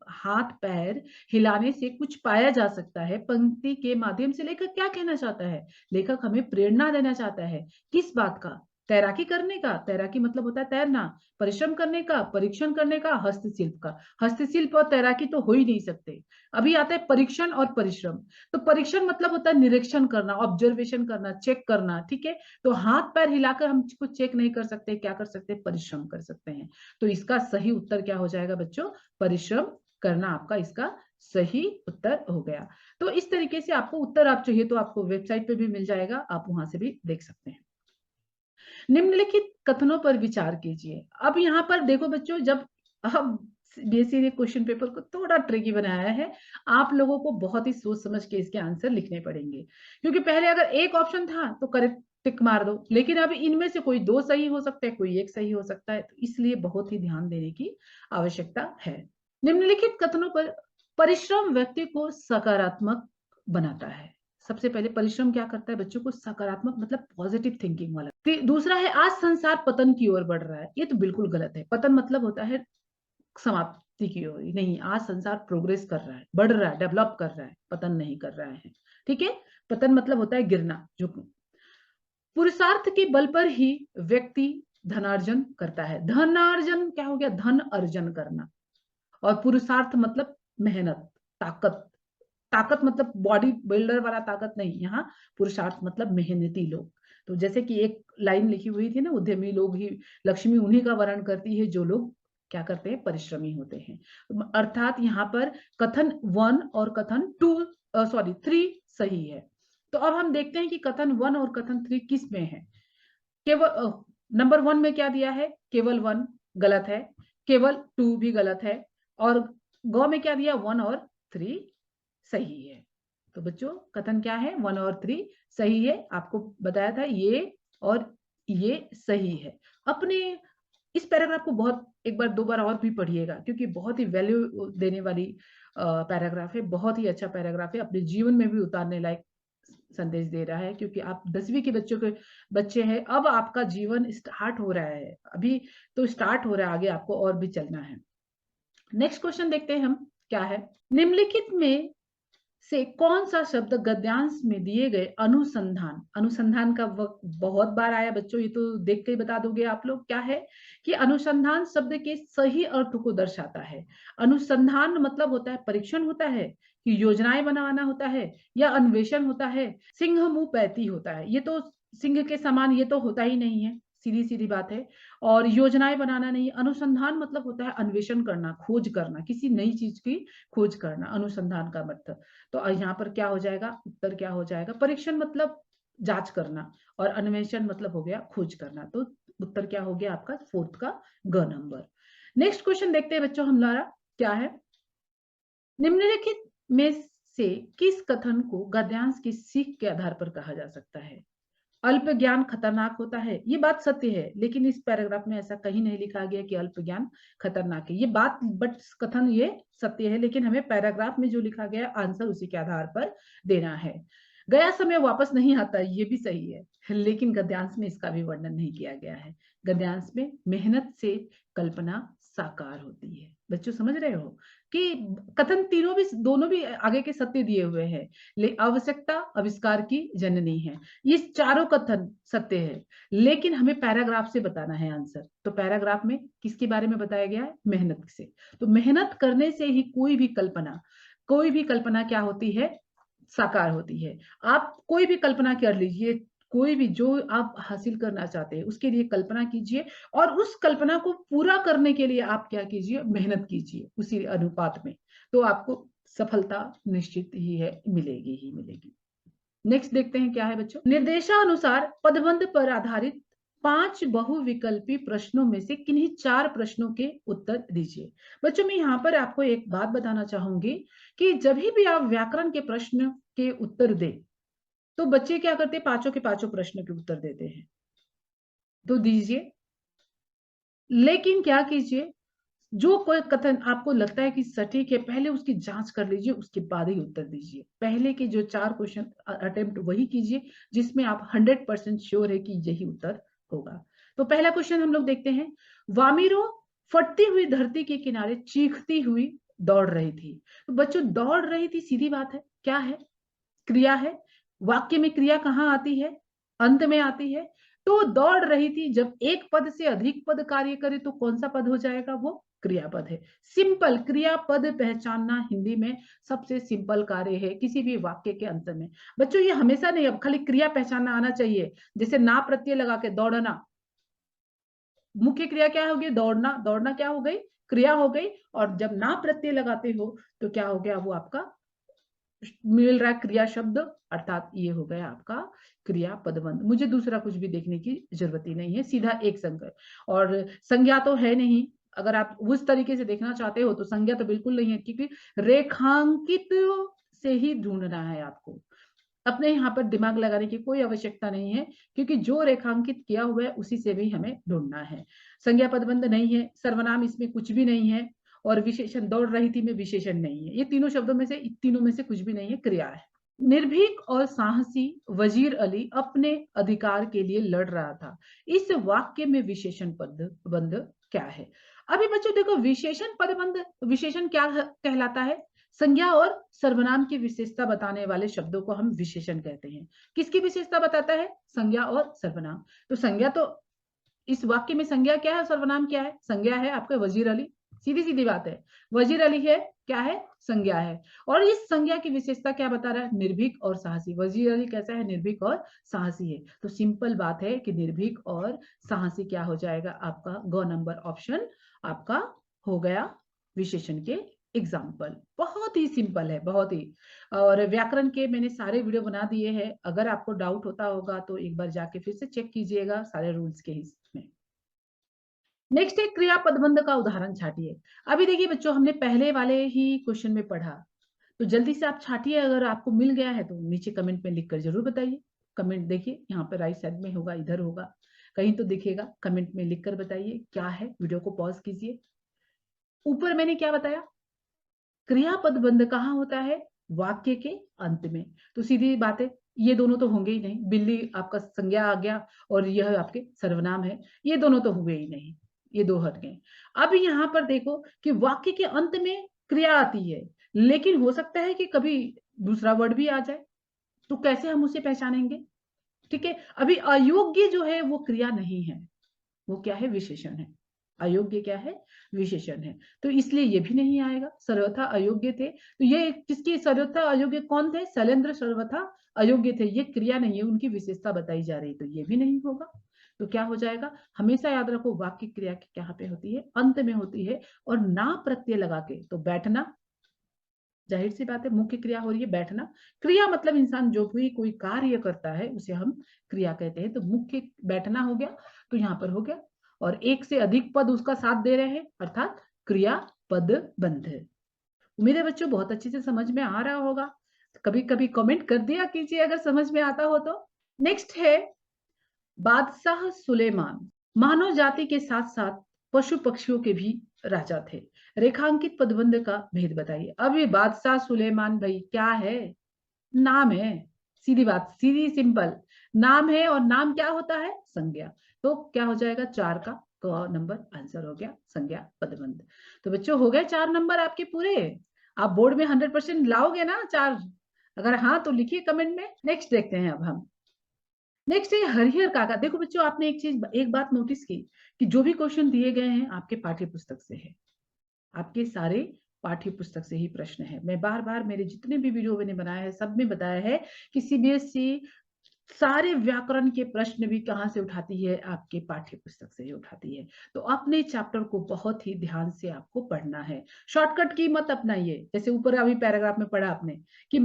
A: हाथ-पैर हिलाने से कुछ पाया जा सकता है? पंक्ति के माध्यम से लेखक क्या कहना चाहता है? लेखक हमें प्रेरणा देना चाहता है। किस बात का? तैराकी करने का, तैराकी मतलब होता है तैरना, परिश्रम करने का, परीक्षण करने का, हस्तशिल्प का। हस्तशिल्प और तैराकी तो हो ही नहीं सकते। अभी आता है परीक्षण और परिश्रम। तो परीक्षण मतलब होता है निरीक्षण करना, ऑब्जर्वेशन करना, चेक करना, ठीक है? तो हाथ-पैर हिलाकर हम इसको चेक नहीं कर सकते, क्या कर सकते हैं? परिश्रम कर सकते हैं। तो इसका सही उत्तर क्या हो जाएगा बच्चों? परिश्रम करना आपका इसका सही उत्तर हो गया। तो इस तरीके से आपको उत्तर आप चाहिए तो आपको वेबसाइट पे भी मिल जाएगा, आप वहां से भी देख सकते हैं। निम्नलिखित कथनों पर विचार कीजिए। अब यहाँ पर देखो बच्चों, जब हम सीबीएसई ने क्वेश्चन पेपर को थोड़ा ट्रिकी बनाया है, आप लोगों को बहुत ही सोच समझ के इसके आंसर लिखने पड़ेंगे, क्योंकि पहले अगर एक ऑप्शन था तो करेक्ट टिक मार दो, लेकिन अब इनमें से कोई 2 सही हो सकता है, कोई 1 सही हो सकता है, तो इसलिए बहुत ही ध्यान देने की आवश्यकता है। निम्नलिखित कथनों पर परिश्रम व्यक्ति को सकारात्मक बनाता है। सबसे पहले परिश्रम क्या करता है बच्चों को? सकारात्मक मतलब पॉजिटिव थिंकिंग वाला। दूसरा है आज संसार पतन की ओर बढ़ रहा है। ये तो बिल्कुल गलत है। पतन मतलब होता है समाप्ति की ओर। नहीं, आज संसार प्रोग्रेस कर रहा है, बढ़ रहा है, डेवलप कर रहा है, पतन नहीं कर रहा है। ठीक है, पतन मतलब होता है गिरना, झुकना। पुरुषार्थ के बल पर ही व्यक्ति धनार्जन करता है। धनार्जन क्या हो गया? धन अर्जन करना। और पुरुषार्थ मतलब मेहनत, ताकत। ताकत मतलब बॉडी बिल्डर वाला ताकत नहीं, यहाँ पुरुषार्थ मतलब मेहनती लोग। तो जैसे कि एक लाइन लिखी हुई थी ना, उद्यमी लोग ही लक्ष्मी उन्हीं का वर्ण करती है जो लोग क्या करते हैं? परिश्रमी होते हैं। अर्थात यहाँ पर कथन 1 और कथन 3 सही है। तो अब हम देखते हैं कि कथन 1 और कथन 3 किस में है। केवल नंबर 1 में क्या दिया है? केवल 1 गलत है, केवल 2 भी गलत है, और ग में क्या दिया? 1 और 3 सही है। तो बच्चों कथन क्या है? 1 और 3 सही है। आपको बताया था ये और ये सही है। अपने इस पैराग्राफ को बहुत एक बार 2 बार और भी पढ़िएगा, क्योंकि बहुत ही वैल्यू देने वाली पैराग्राफ है। बहुत ही अच्छा पैराग्राफ है, अपने जीवन में भी उतारने लायक संदेश दे रहा है, क्योंकि आप 10वीं के बच्चे हैं। अब आपका जीवन स्टार्ट हो रहा है, अभी तो स्टार्ट हो रहा है, आगे आपको और भी चलना है। नेक्स्ट क्वेश्चन देखते हैं हम क्या है। निम्नलिखित में से कौन सा शब्द गद्यांश में दिए गए अनुसंधान, अनुसंधान का वक्त बहुत बार आया बच्चों, ये तो देख के ही बता दोगे आप लोग क्या है कि अनुसंधान शब्द के सही अर्थ को दर्शाता है। अनुसंधान मतलब होता है परीक्षण होता है, कि योजनाएं बनाना होता है, या अन्वेषण होता है, सिंह मुंह पैती होता है। ये तो सिंह के समान ये तो होता ही नहीं है, सीधी सीधी बात है। और योजनाएं बनाना नहीं, अनुसंधान मतलब होता है अन्वेषण करना, खोज करना, किसी नई चीज की खोज करना, अनुसंधान का मतलब। तो यहाँ पर क्या हो जाएगा? उत्तर क्या हो जाएगा? परीक्षण मतलब जांच करना, और अन्वेषण मतलब हो गया खोज करना। तो उत्तर क्या हो गया आपका? 4th का ग नंबर। नेक्स्ट क्वेश्चन देखते हैं बच्चों हमारा क्या है। निम्नलिखित में से किस कथन को गद्यांश की सीख के आधार पर कहा जा सकता है? अल्प ज्ञान खतरनाक होता है, ये बात सत्य है, लेकिन इस पैराग्राफ में ऐसा कहीं नहीं लिखा गया कि अल्प ज्ञान खतरनाक है। ये बात बट कथन ये सत्य है, लेकिन हमें पैराग्राफ में जो लिखा गया आंसर उसी के आधार पर देना है। गया समय वापस नहीं आता, ये भी सही है, लेकिन गद्यांश में इसका भी वर्णन नहीं किया गया है। गद्यांश में मेहनत से कल्पना साकार होती है। बच्चों समझ रहे हो कि कथन तीनों भी, दोनों भी आगे के सत्य दिए हुए हैं। आवश्यकता आविष्कार की जननी है, ये चारों कथन सत्य है, लेकिन हमें पैराग्राफ से बताना है आंसर। तो पैराग्राफ में किसके बारे में बताया गया है? मेहनत से। तो मेहनत करने से ही कोई भी कल्पना क्या होती है? साकार होती है। आप कोई भी कल्पना कर लीजिए, कोई भी जो आप हासिल करना चाहते हैं उसके लिए कल्पना कीजिए, और उस कल्पना को पूरा करने के लिए आप क्या कीजिए? मेहनत कीजिए उसी अनुपात में। तो आपको सफलता निश्चित ही है, मिलेगी ही मिलेगी। नेक्स्ट देखते हैं क्या है बच्चों। निर्देशानुसार पदबंध पर आधारित 5 बहुविकल्पी प्रश्नों में से किन्हीं 4 प्रश्नों के उत्तर दीजिए। बच्चों मैं यहाँ पर आपको एक बात बताना चाहूंगी कि जब भी आप व्याकरण के प्रश्न के उत्तर दे, तो बच्चे क्या करते हैं? पांचों के पांचों प्रश्न के उत्तर देते हैं, तो दीजिए। लेकिन क्या कीजिए, जो कोई कथन आपको लगता है कि सटीक है, पहले उसकी जांच कर लीजिए, उसके बाद ही उत्तर दीजिए। पहले के जो 4 क्वेश्चन अटेम्प्ट वही कीजिए जिसमें आप 100% श्योर है कि यही उत्तर होगा। तो पहला क्वेश्चन हम लोग देखते हैं। वामिरो फटती हुई धरती के किनारे चीखती हुई दौड़ रही थी। तो बच्चों दौड़ रही थी, सीधी बात है, क्या है? क्रिया है। वाक्य में क्रिया कहाँ आती है? अंत में आती है। तो दौड़ रही थी, जब एक पद से अधिक पद कार्य करे तो कौन सा पद हो जाएगा? वो क्रियापद है। सिंपल क्रियापद पहचानना हिंदी में सबसे सिंपल कार्य है किसी भी वाक्य के अंत में। बच्चों ये हमेशा नहीं, अब खाली क्रिया पहचानना आना चाहिए। जैसे ना प्रत्यय लगा के दौड़ना, मुख्य क्रिया क्या होगी? दौड़ना। दौड़ना क्या हो गई? क्रिया हो गई, और जब ना प्रत्यय लगाते हो तो क्या हो गया, वो आपका मिल रहा है क्रिया शब्द, अर्थात ये हो गया आपका क्रिया पदबंध। मुझे दूसरा कुछ भी देखने की जरूरत ही नहीं है, सीधा एक संज्ञा, और संज्ञा तो है नहीं। अगर आप उस तरीके से देखना चाहते हो तो संज्ञा तो बिल्कुल नहीं है, क्योंकि रेखांकित से ही ढूंढना है आपको। अपने यहाँ पर दिमाग लगाने की कोई आवश्यकता नहीं है, क्योंकि जो रेखांकित किया हुआ है उसी से भी हमें ढूंढना है। संज्ञा पदबंध नहीं है, सर्वनाम इसमें कुछ भी नहीं है, और विशेषण दौड़ रही थी में विशेषण नहीं है। ये तीनों शब्दों में से, तीनों में से कुछ भी नहीं है, क्रिया है। निर्भीक और साहसी वजीर अली अपने अधिकार के लिए लड़ रहा था। इस वाक्य में विशेषण पदबंध क्या है? अभी बच्चों देखो, विशेषण पदबंध, विशेषण क्या कहलाता है? संज्ञा और सर्वनाम की विशेषता बताने वाले शब्दों को हम विशेषण कहते हैं। किसकी विशेषता बताता है? संज्ञा और सर्वनाम। तो संज्ञा तो, इस वाक्य में संज्ञा क्या है, सर्वनाम क्या है? संज्ञा है आपके वजीर अली, सीधी सीधी बात है। वजीर अली है, क्या है? संज्ञा है। और इस संज्ञा की विशेषता क्या बता रहा है? निर्भीक और साहसी। वजीर अली कैसा है? निर्भीक और साहसी है। तो सिंपल बात है कि निर्भीक और साहसी क्या हो जाएगा आपका? ग नंबर ऑप्शन आपका हो गया विशेषण के एग्जाम्पल। बहुत ही सिंपल है, बहुत ही। और व्याकरण के मैंने सारे वीडियो बना दिए हैं, अगर आपको डाउट होता होगा तो एक बार जाके फिर से चेक कीजिएगा सारे रूल्स के इसमें। नेक्स्ट है क्रिया पदबंध का उदाहरण छाटिए। अभी देखिए बच्चों, हमने पहले वाले ही क्वेश्चन में पढ़ा, तो जल्दी से आप छाटिए। अगर आपको मिल गया है तो नीचे कमेंट में लिखकर जरूर बताइए। कमेंट देखिए यहाँ पे राइट साइड में होगा, इधर होगा, कहीं तो दिखेगा। कमेंट में लिखकर बताइए क्या है। वीडियो को पॉज कीजिए। ऊपर मैंने क्या बताया? क्रियापद बंध कहाँ होता है? वाक्य के अंत में। तो सीधी बात है, ये दोनों तो होंगे ही नहीं। बिल्ली आपका संज्ञा आ गया और यह आपके सर्वनाम है, ये दोनों तो हुए ही नहीं, ये दो हट गए। अब यहाँ पर देखो कि वाक्य के अंत में क्रिया आती है, लेकिन हो सकता है कि कभी दूसरा वर्ड भी आ जाए, तो कैसे हम उसे पहचानेंगे? ठीक है, अभी अयोग्य जो है वो क्रिया नहीं है, वो क्या है? विशेषण है। अयोग्य क्या है? विशेषण है। तो इसलिए ये भी नहीं आएगा। सर्वथा अयोग्य थे, तो ये किसकी? सर्वथा अयोग्य कौन थे? शैलेंद्र सर्वथा अयोग्य थे, ये क्रिया नहीं है, उनकी विशेषता बताई जा रही, तो ये भी नहीं होगा। तो क्या हो जाएगा? हमेशा याद रखो, वाक्य क्रिया कहाँ पे होती है? अंत में होती है, और ना प्रत्यय लगा के। तो बैठना, जाहिर सी बात है मुख्य क्रिया हो रही है बैठना। क्रिया मतलब इंसान जो भी कोई कार्य करता है उसे हम क्रिया कहते हैं। तो मुख्य बैठना हो गया, तो यहाँ पर हो गया, और एक से अधिक पद उसका साथ दे रहे हैं, अर्थात क्रिया पद बंध। उम्मीद है बच्चों बहुत अच्छे से समझ में आ रहा होगा। कभी कभी कमेंट कर दिया कीजिए अगर समझ में आता हो तो। नेक्स्ट है बादशाह सुलेमान मानव जाति के साथ साथ पशु पक्षियों के भी राजा थे। रेखांकित पदबंध का भेद बताइए। अब ये बादशाह सुलेमान भाई क्या है? नाम है, सीधी बात, सीधी सिंपल नाम है, और नाम क्या होता है? संज्ञा। तो क्या हो जाएगा? 4 का क नंबर आंसर हो गया, संज्ञा पदबंध। तो बच्चों हो गए 4 नंबर आपके पूरे। आप बोर्ड में 100% लाओगे ना 4? अगर हाँ तो लिखिए कमेंट में। नेक्स्ट देखते हैं अब हम। नेक्स्ट है हरिहर काका। देखो बच्चों, आपने एक बात नोटिस की कि जो भी क्वेश्चन दिए गए हैं आपके पाठ्य पुस्तक से है, आपके सारे पाठ्य पुस्तक से ही प्रश्न है। मैं बार बार मेरे जितने भी वीडियो मैंने बनाया है सब में बताया है कि सीबीएसई सारे व्याकरण के प्रश्न भी कहाँ से उठाती है? आपके पाठ्य पुस्तक से ही उठाती है। तो अपने चैप्टर को बहुत ही ध्यान से आपको पढ़ना है, शॉर्टकट की मत अपनाइए। जैसे ऊपर अभी पैराग्राफ में पढ़ा आपने कि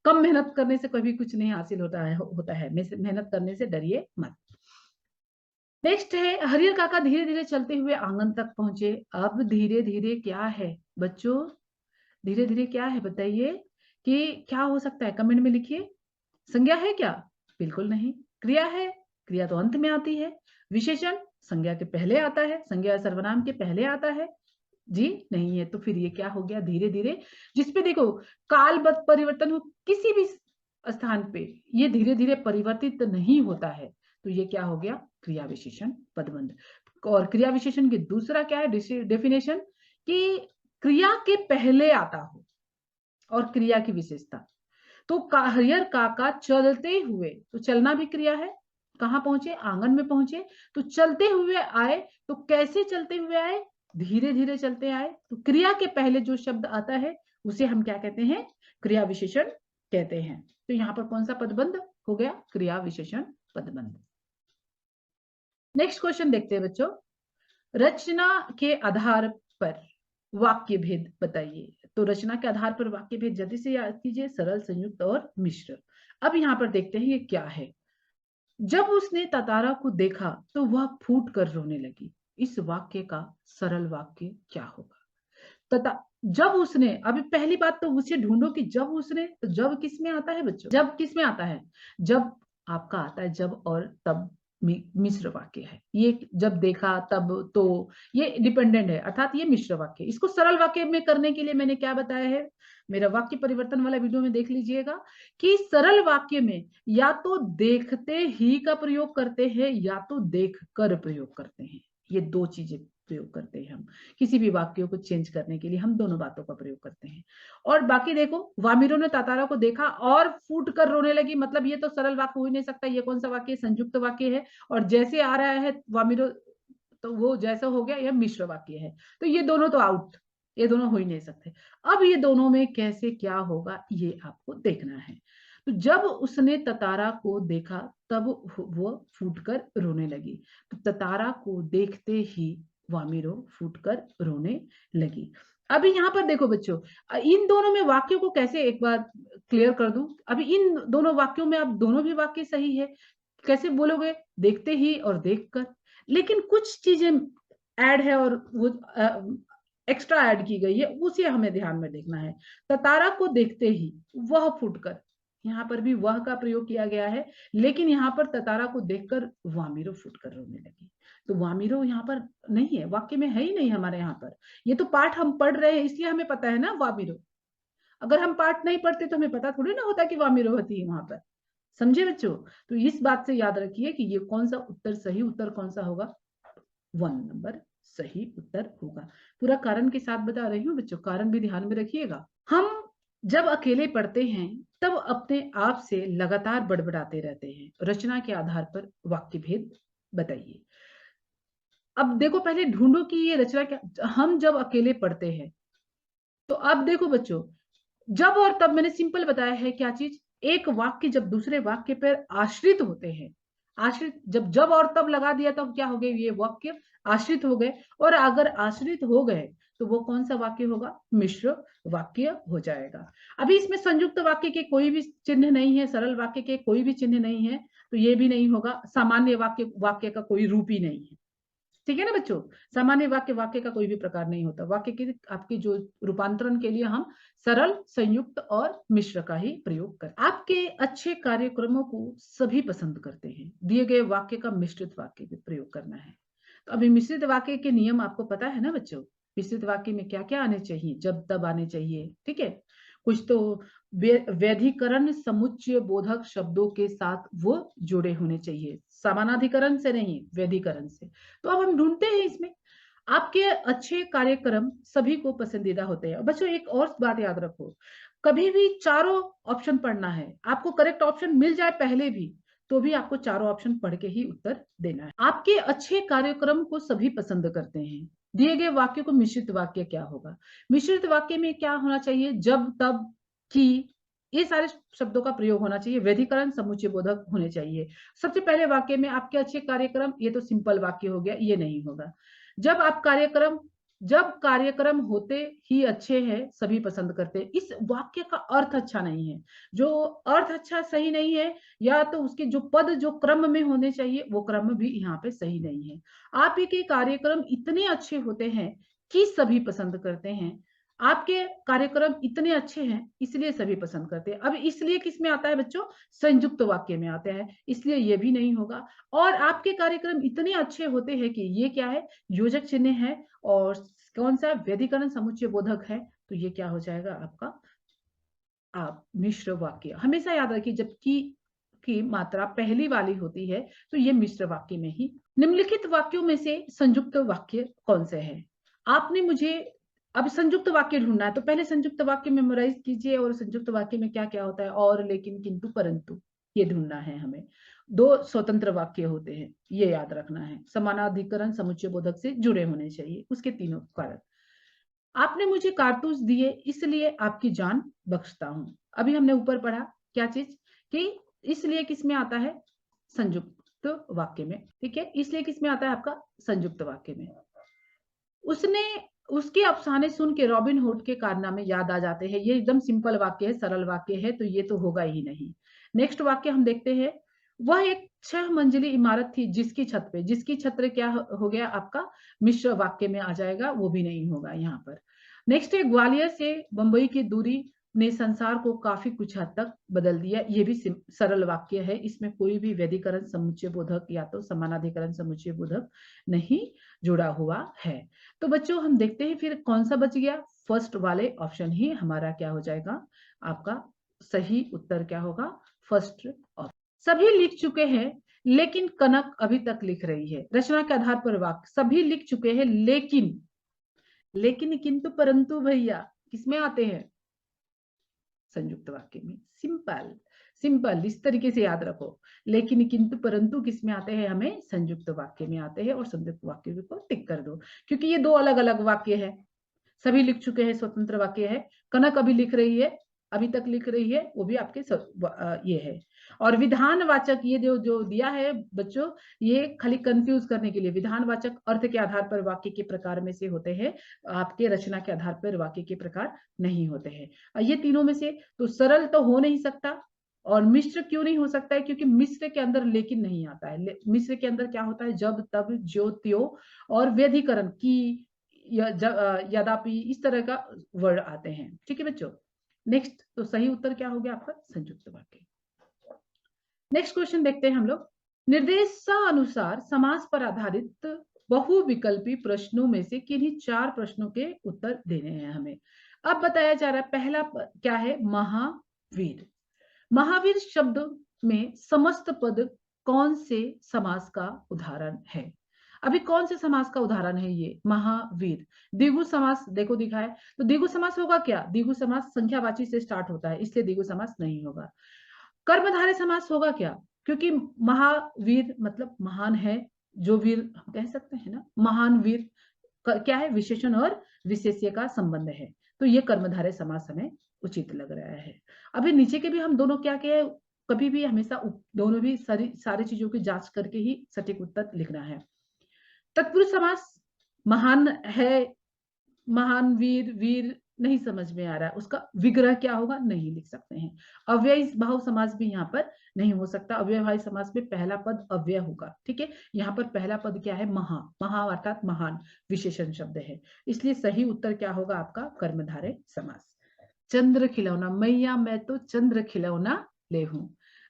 A: कम मेहनत करने से कभी कुछ नहीं हासिल होता है। मेहनत करने से डरिए मत। नेक्स्ट है हरिहर काका धीरे धीरे चलते हुए आंगन तक पहुंचे। अब धीरे धीरे क्या है बच्चों? धीरे धीरे क्या है बताइए? कि क्या हो सकता है? कमेंट में लिखिए। संज्ञा है क्या? बिल्कुल नहीं। क्रिया है, क्रिया तो अंत में आती है। विशेषण संज्ञा के पहले आता है, संज्ञा सर्वनाम के पहले आता है। जी नहीं है, तो फिर ये क्या हो गया? धीरे धीरे, जिसपे देखो कालबद्ध परिवर्तन हो किसी भी स्थान पे, ये धीरे धीरे परिवर्तित नहीं होता है। तो ये क्या हो गया? क्रिया विशेषण पदबंध। और क्रिया विशेषण की दूसरा क्या है डेफिनेशन? कि क्रिया के पहले आता हो, और क्रिया की विशेषता। तो हरिहर काका चलते हुए, तो चलना भी क्रिया है। कहाँ पहुंचे? आंगन में पहुंचे। तो चलते हुए आए, तो कैसे चलते हुए आए? धीरे धीरे चलते आए। तो क्रिया के पहले जो शब्द आता है उसे हम क्या कहते हैं? क्रिया विशेषण कहते हैं। तो यहाँ पर कौन सा पदबंध हो गया? क्रिया विशेषण पदबंध। नेक्स्ट क्वेश्चन देखते हैं बच्चों। रचना के आधार पर वाक्य भेद बताइए। तो रचना के आधार पर वाक्य भेद जल्दी से याद कीजिए, सरल, संयुक्त और मिश्र। अब यहाँ पर देखते हैं ये क्या है। जब उसने ततारा को देखा तो वह फूट कर रोने लगी। इस वाक्य का सरल वाक्य क्या होगा? तथा जब उसने, अभी पहली बात तो उसे ढूंढो कि जब उसने, तो जब किस में आता है बच्चों? जब किस में आता है? जब आपका आता है जब और तब मिश्र वाक्य है। ये जब देखा तब, तो ये डिपेंडेंट है, अर्थात ये मिश्र वाक्य। इसको सरल वाक्य में करने के लिए मैंने क्या बताया है, मेरा वाक्य परिवर्तन वाला वीडियो में देख लीजिएगा कि सरल वाक्य में या तो देखते ही का प्रयोग करते हैं या तो देख कर प्रयोग करते हैं। ये दो चीजें प्रयोग करते हैं हम किसी भी वाक्यों को चेंज करने के लिए, हम दोनों बातों का प्रयोग करते हैं। और बाकी देखो, वामिरो ने तातारा को देखा और फूट कर रोने लगी, मतलब ये तो सरल वाक्य हो ही नहीं सकता। ये कौन सा वाक्य? संयुक्त वाक्य है। और जैसे आ रहा है वामिरो, तो वो जैसा हो गया, यह मिश्र वाक्य है। तो ये दोनों तो आउट, ये दोनों हो ही नहीं सकते। अब ये दोनों में कैसे क्या होगा ये आपको देखना है। तो जब उसने ततारा को देखा तब वो फूटकर रोने लगी। तो ततारा को देखते ही वामिरो फूटकर रोने लगी। अभी यहाँ पर देखो बच्चों, इन दोनों में वाक्यों को कैसे एक बार क्लियर कर दूं। अभी इन दोनों वाक्यों में आप दोनों भी वाक्य सही है, कैसे बोलोगे? देखते ही और देखकर। लेकिन कुछ चीजें ऐड है और वो एक्स्ट्रा ऐड की गई है, उसे हमें ध्यान में देखना है। ततारा को देखते ही वह फूटकर, यहाँ पर भी वह का प्रयोग किया गया है, लेकिन यहाँ पर ततारा को देखकर वामिरो फूटकर रोने लगी। तो वामिरो यहाँ पर नहीं है, वाक्य में है ही नहीं हमारे यहाँ पर। ये तो पाठ हम पढ़ रहे हैं इसलिए हमें पता है ना वामिरो। अगर हम पाठ नहीं पढ़ते तो हमें पता थोड़ी ना होता कि वामिरो होती है वहां पर। समझे बच्चों? तो इस बात से याद रखिए कि ये कौन सा उत्तर, सही उत्तर कौन सा होगा? 1 नंबर सही उत्तर होगा। पूरा कारण के साथ बता रही हूँ बच्चों, कारण भी ध्यान में रखिएगा। हम जब अकेले पढ़ते हैं तब अपने आप से लगातार बड़बड़ाते रहते हैं। रचना के आधार पर वाक्य भेद बताइए। अब देखो, पहले ढूंढो कि ये रचना क्या। हम जब अकेले पढ़ते हैं, तो अब देखो बच्चों, जब और तब मैंने सिंपल बताया है क्या चीज। एक वाक्य जब दूसरे वाक्य पर आश्रित होते हैं, आश्रित, जब और तब लगा दिया तो क्या हो गए? ये वाक्य आश्रित हो गए। और अगर आश्रित हो गए तो वो कौन सा वाक्य होगा? मिश्र वाक्य हो जाएगा। अभी इसमें संयुक्त वाक्य के कोई भी चिन्ह नहीं है, सरल वाक्य के कोई भी चिन्ह नहीं है, तो ये भी नहीं होगा। सामान्य वाक्य का कोई रूप ही नहीं है। ठीक है ना बच्चों? सामान्य वाक्य का कोई भी प्रकार नहीं होता। वाक्य के आपके जो रूपांतरण के लिए हम सरल, संयुक्त और मिश्र का ही प्रयोग करते हैं। आपके अच्छे कार्यक्रमों को सभी पसंद करते हैं। दिए गए वाक्य का मिश्रित वाक्य का प्रयोग करना है। तो अभी मिश्रित वाक्य के नियम आपको पता है ना बच्चों? मिश्रित वाक्य में क्या क्या आने चाहिए, जब तब आने चाहिए। ठीक है, कुछ तो वैधिकरण समुच्चय बोधक शब्दों के साथ वो जुड़े होने चाहिए, समानाधिकरण से नहीं, वैधिकरण से। तो अब हम ढूंढते हैं इसमें। आपके अच्छे कार्यक्रम सभी को पसंदीदा होते हैं। बच्चों एक और बात याद रखो, कभी भी चारों ऑप्शन पढ़ना है। आपको करेक्ट ऑप्शन मिल जाए पहले भी, तो भी आपको चारों ऑप्शन पढ़ के ही उत्तर देना है। आपके अच्छे कार्यक्रम को सभी पसंद करते हैं। दिए गए वाक्य को मिश्रित वाक्य क्या होगा? मिश्रित वाक्य में क्या होना चाहिए? जब, तब, कि, ये सारे शब्दों का प्रयोग होना चाहिए। वैधिकरण समुच्चय बोधक होने चाहिए। सबसे पहले वाक्य में आपके अच्छे कार्यक्रम, ये तो सिंपल वाक्य हो गया, ये नहीं होगा। जब कार्यक्रम होते ही अच्छे हैं, सभी पसंद करते हैं, इस वाक्य का अर्थ अच्छा नहीं है। जो अर्थ अच्छा सही नहीं है, या तो उसके जो पद जो क्रम में होने चाहिए वो क्रम भी यहाँ पे सही नहीं है। आप के कार्यक्रम इतने अच्छे होते हैं कि सभी पसंद करते हैं। आपके कार्यक्रम इतने अच्छे हैं इसलिए सभी पसंद करते हैं। अब इसलिए किस में आता है बच्चों? संयुक्त वाक्य में आते हैं, इसलिए ये भी नहीं होगा। और आपके कार्यक्रम इतने अच्छे होते हैं कि ये क्या है? योजक चिन्ह है। और कौन सा? वैधिकरण समुच्चय बोधक है। तो ये क्या हो जाएगा आपका? आप मिश्र वाक्य। हमेशा याद रखिए, जबकि की मात्रा पहली वाली होती है तो ये मिश्र वाक्य में ही। निम्नलिखित वाक्यों में से संयुक्त वाक्य कौन से हैं? आपने मुझे, अब संयुक्त वाक्य ढूंढना है, तो पहले संयुक्त वाक्य मेमोराइज कीजिए। और संयुक्त वाक्य में क्या क्या होता है? और, लेकिन, किंतु, परंतु, ये ढूंढना है हमें। दो स्वतंत्र वाक्य होते हैं, ये याद रखना है। समानाधिकरण समुच्चय बोधक से जुड़े होने चाहिए, उसके तीनों कारक। आपने मुझे कारतूस दिए इसलिए आपकी जान बख्शता हूं। अभी हमने ऊपर पढ़ा क्या चीज, कि इसलिए किस में आता है? संयुक्त वाक्य में। ठीक है, इसलिए किस में आता है आपका? संयुक्त वाक्य में। उसने उसके अफसाने सुन के रॉबिन हुड के कारनामे याद आ जाते हैं। ये एकदम सिंपल वाक्य है, सरल वाक्य है, तो ये तो होगा ही नहीं। नेक्स्ट वाक्य हम देखते हैं, वह एक 6 मंजिली इमारत थी जिसकी छत पे, जिसकी छत पे क्या हो गया आपका, मिश्र वाक्य में आ जाएगा, वो भी नहीं होगा यहाँ पर। नेक्स्ट है, ग्वालियर से बंबई की दूरी ने संसार को काफी कुछ हद तक बदल दिया। ये भी सरल वाक्य है, इसमें कोई भी व्यधिकरण समुच्चय बोधक या तो समानाधिकरण समुच्चय बोधक नहीं जुड़ा हुआ है। तो बच्चों हम देखते हैं फिर कौन सा बच गया, फर्स्ट वाले ऑप्शन ही हमारा क्या हो जाएगा, आपका सही उत्तर क्या होगा, फर्स्ट ऑप्शन। सभी लिख चुके हैं लेकिन कनक अभी तक लिख रही है। रचना के आधार पर वाक्य, सभी लिख चुके हैं लेकिन, लेकिन किंतु परंतु भैया किसमें आते हैं, संयुक्त वाक्य में। सिंपल सिंपल, इस तरीके से याद रखो, लेकिन किंतु परंतु किसमें आते हैं, हमें संयुक्त वाक्य में आते हैं, और संयुक्त वाक्य को टिक कर दो, क्योंकि ये दो अलग अलग वाक्य है। सभी लिख चुके हैं स्वतंत्र वाक्य है, कनक अभी लिख रही है, अभी तक लिख रही है, वो भी आपके ये है। और विधानवाचक ये जो दिया है बच्चों, ये खाली कंफ्यूज करने के लिए, विधानवाचक अर्थ के आधार पर वाक्य के प्रकार में से होते हैं, आपके रचना के आधार पर वाक्य के प्रकार नहीं होते हैं। ये तीनों में से तो सरल तो हो नहीं सकता, और मिश्र क्यों नहीं हो सकता है, क्योंकि मिश्र के अंदर लेकिन नहीं आता है। मिश्र के अंदर क्या होता है, जब तब जो त्यो और व्यधिकरण की यद्यपि इस तरह का वर्ड आते हैं। ठीक है बच्चों, नेक्स्ट तो सही उत्तर क्या हो गया आपका, संयुक्त वाक्य। नेक्स्ट क्वेश्चन देखते हैं हम लोग, निर्देशानुसार समास पर आधारित बहुविकल्पी प्रश्नों में से किन्हीं 4 प्रश्नों के उत्तर देने हैं हमें। अब बताया जा रहा है, पहला क्या है, महावीर। महावीर शब्द में समस्त पद कौन से समास का उदाहरण है। अभी कौन से समास का उदाहरण है ये महावीर। द्विगु समास देखो दिखा है, तो द्विगु समास होगा क्या, द्विगु समास संख्यावाची से स्टार्ट होता है, इसलिए द्विगु समास नहीं होगा। कर्मधारय समास होगा क्या, क्योंकि महावीर मतलब महान है, जो वीर हम कह सकते हैं ना, महान वीर क्या है, विशेषण और विशेष्य का संबंध है, तो ये कर्मधारय समास हमें उचित लग रहा है। अभी नीचे के भी हम दोनों क्या किए, कभी भी हमेशा दोनों भी सारी चीजों की जांच करके ही सटीक उत्तर लिखना है। तत्पुरुष समास, महान है, महान वीर, वीर नहीं समझ में आ रहा है, उसका विग्रह क्या होगा, नहीं लिख सकते हैं। अव्ययी भाव समास भी यहाँ पर नहीं हो सकता, अव्ययभावी समास में पहला पद अव्यय होगा। ठीक है, यहाँ पर पहला पद क्या है, महा, महा अर्थात महान विशेषण शब्द है, इसलिए सही उत्तर क्या होगा आपका, कर्मधारय समास। चंद्र खिलौना, मैया मैं तो चंद्र खिलौना ले हूं,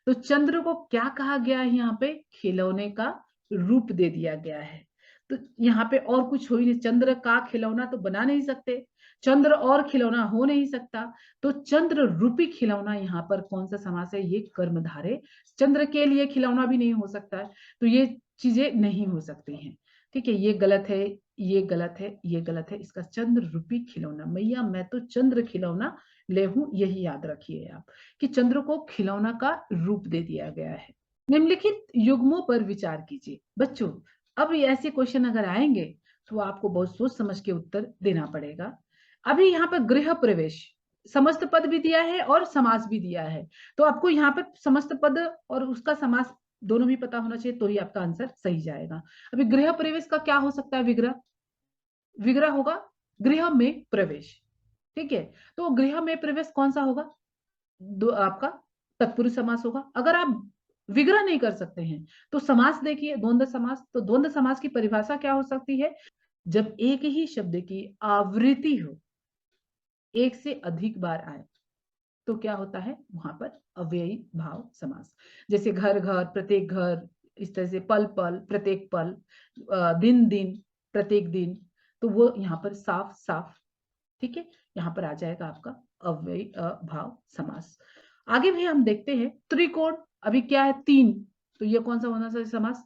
A: तो चंद्र को क्या कहा गया है, यहाँ पे खिलौने का रूप दे दिया गया है। तो यहाँ पे और कुछ हो ही नहीं, चंद्र का खिलौना तो बना नहीं सकते, चंद्र और खिलौना हो नहीं सकता, तो चंद्र रूपी खिलौना यहाँ पर कौन सा समास है, ये कर्मधारय। चंद्र के लिए खिलौना भी नहीं हो सकता है, तो ये चीजें नहीं हो सकती हैं। ठीक है, ये गलत है, ये गलत है, ये गलत है, इसका चंद्र रूपी खिलौना, मैया मैं तो चंद्र खिलौना ले हूं, यही याद रखिए आप कि चंद्र को खिलौना का रूप दे दिया गया है। निम्नलिखित युग्मों पर विचार कीजिए बच्चों। अब ऐसे क्वेश्चन अगर आएंगे तो आपको बहुत सोच समझ के उत्तर देना पड़ेगा। अभी यहाँ पर गृह प्रवेश, समस्त पद भी दिया है और समास भी दिया है, तो आपको यहाँ पर समस्त पद और उसका समास दोनों भी पता होना चाहिए, तो ही आपका आंसर सही जाएगा। अभी गृह प्रवेश का क्या हो सकता है, विग्रह, विग्रह होगा गृह में प्रवेश। ठीक है, तो गृह में प्रवेश कौन सा होगा, आपका तत्पुरुष समास होगा। अगर आप विग्रह नहीं कर सकते हैं तो समास देखिए, द्वंद्व समास, तो द्वंद्व समास की परिभाषा क्या हो सकती है, जब एक ही शब्द की आवृत्ति हो, एक से अधिक बार आए, तो क्या होता है वहां पर अव्ययी भाव समास। जैसे घर घर, प्रत्येक घर, इस तरह से पल पल, प्रत्येक पल, दिन दिन, प्रत्येक दिन, तो वो यहाँ पर साफ साफ, ठीक है, यहाँ पर आ जाएगा आपका अव्ययी भाव समास। आगे भी हम देखते हैं त्रिकोण, अभी क्या है 3, तो ये कौन सा होना चाहिए समास,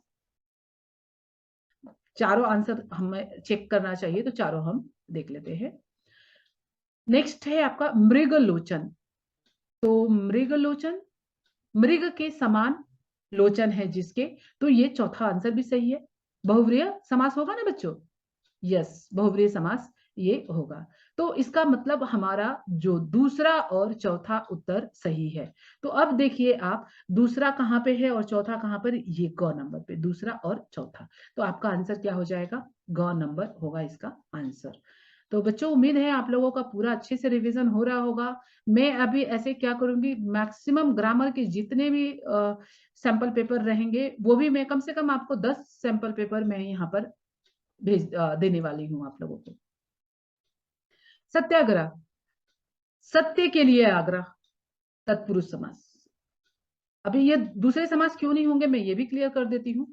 A: चारों आंसर हमें चेक करना चाहिए, तो चारों हम देख लेते हैं। नेक्स्ट है आपका मृगलोचन, तो मृगलोचन, मृग के समान लोचन है जिसके, तो ये चौथा आंसर भी सही है। बहुव्रीहि समास होगा ना बच्चों, यस बहुव्रीहि समास ये होगा, तो इसका मतलब हमारा जो दूसरा और चौथा उत्तर सही है। तो अब देखिए आप, दूसरा कहां पे है और चौथा कहां पर, ये ग नंबर पे, दूसरा और चौथा, तो आपका आंसर क्या हो जाएगा, ग नंबर होगा इसका आंसर। तो बच्चों उम्मीद है आप लोगों का पूरा अच्छे से रिवीजन हो रहा होगा। मैं अभी ऐसे क्या करूंगी, मैक्सिमम ग्रामर के जितने भी सैंपल पेपर रहेंगे वो भी मैं कम से कम आपको 10 सैंपल पेपर मैं यहाँ पर देने वाली हूँ आप लोगों को। सत्याग्रह, सत्य के लिए आग्रह, तत्पुरुष समास। अभी ये दूसरे समास क्यों नहीं होंगे मैं ये भी क्लियर कर देती हूँ।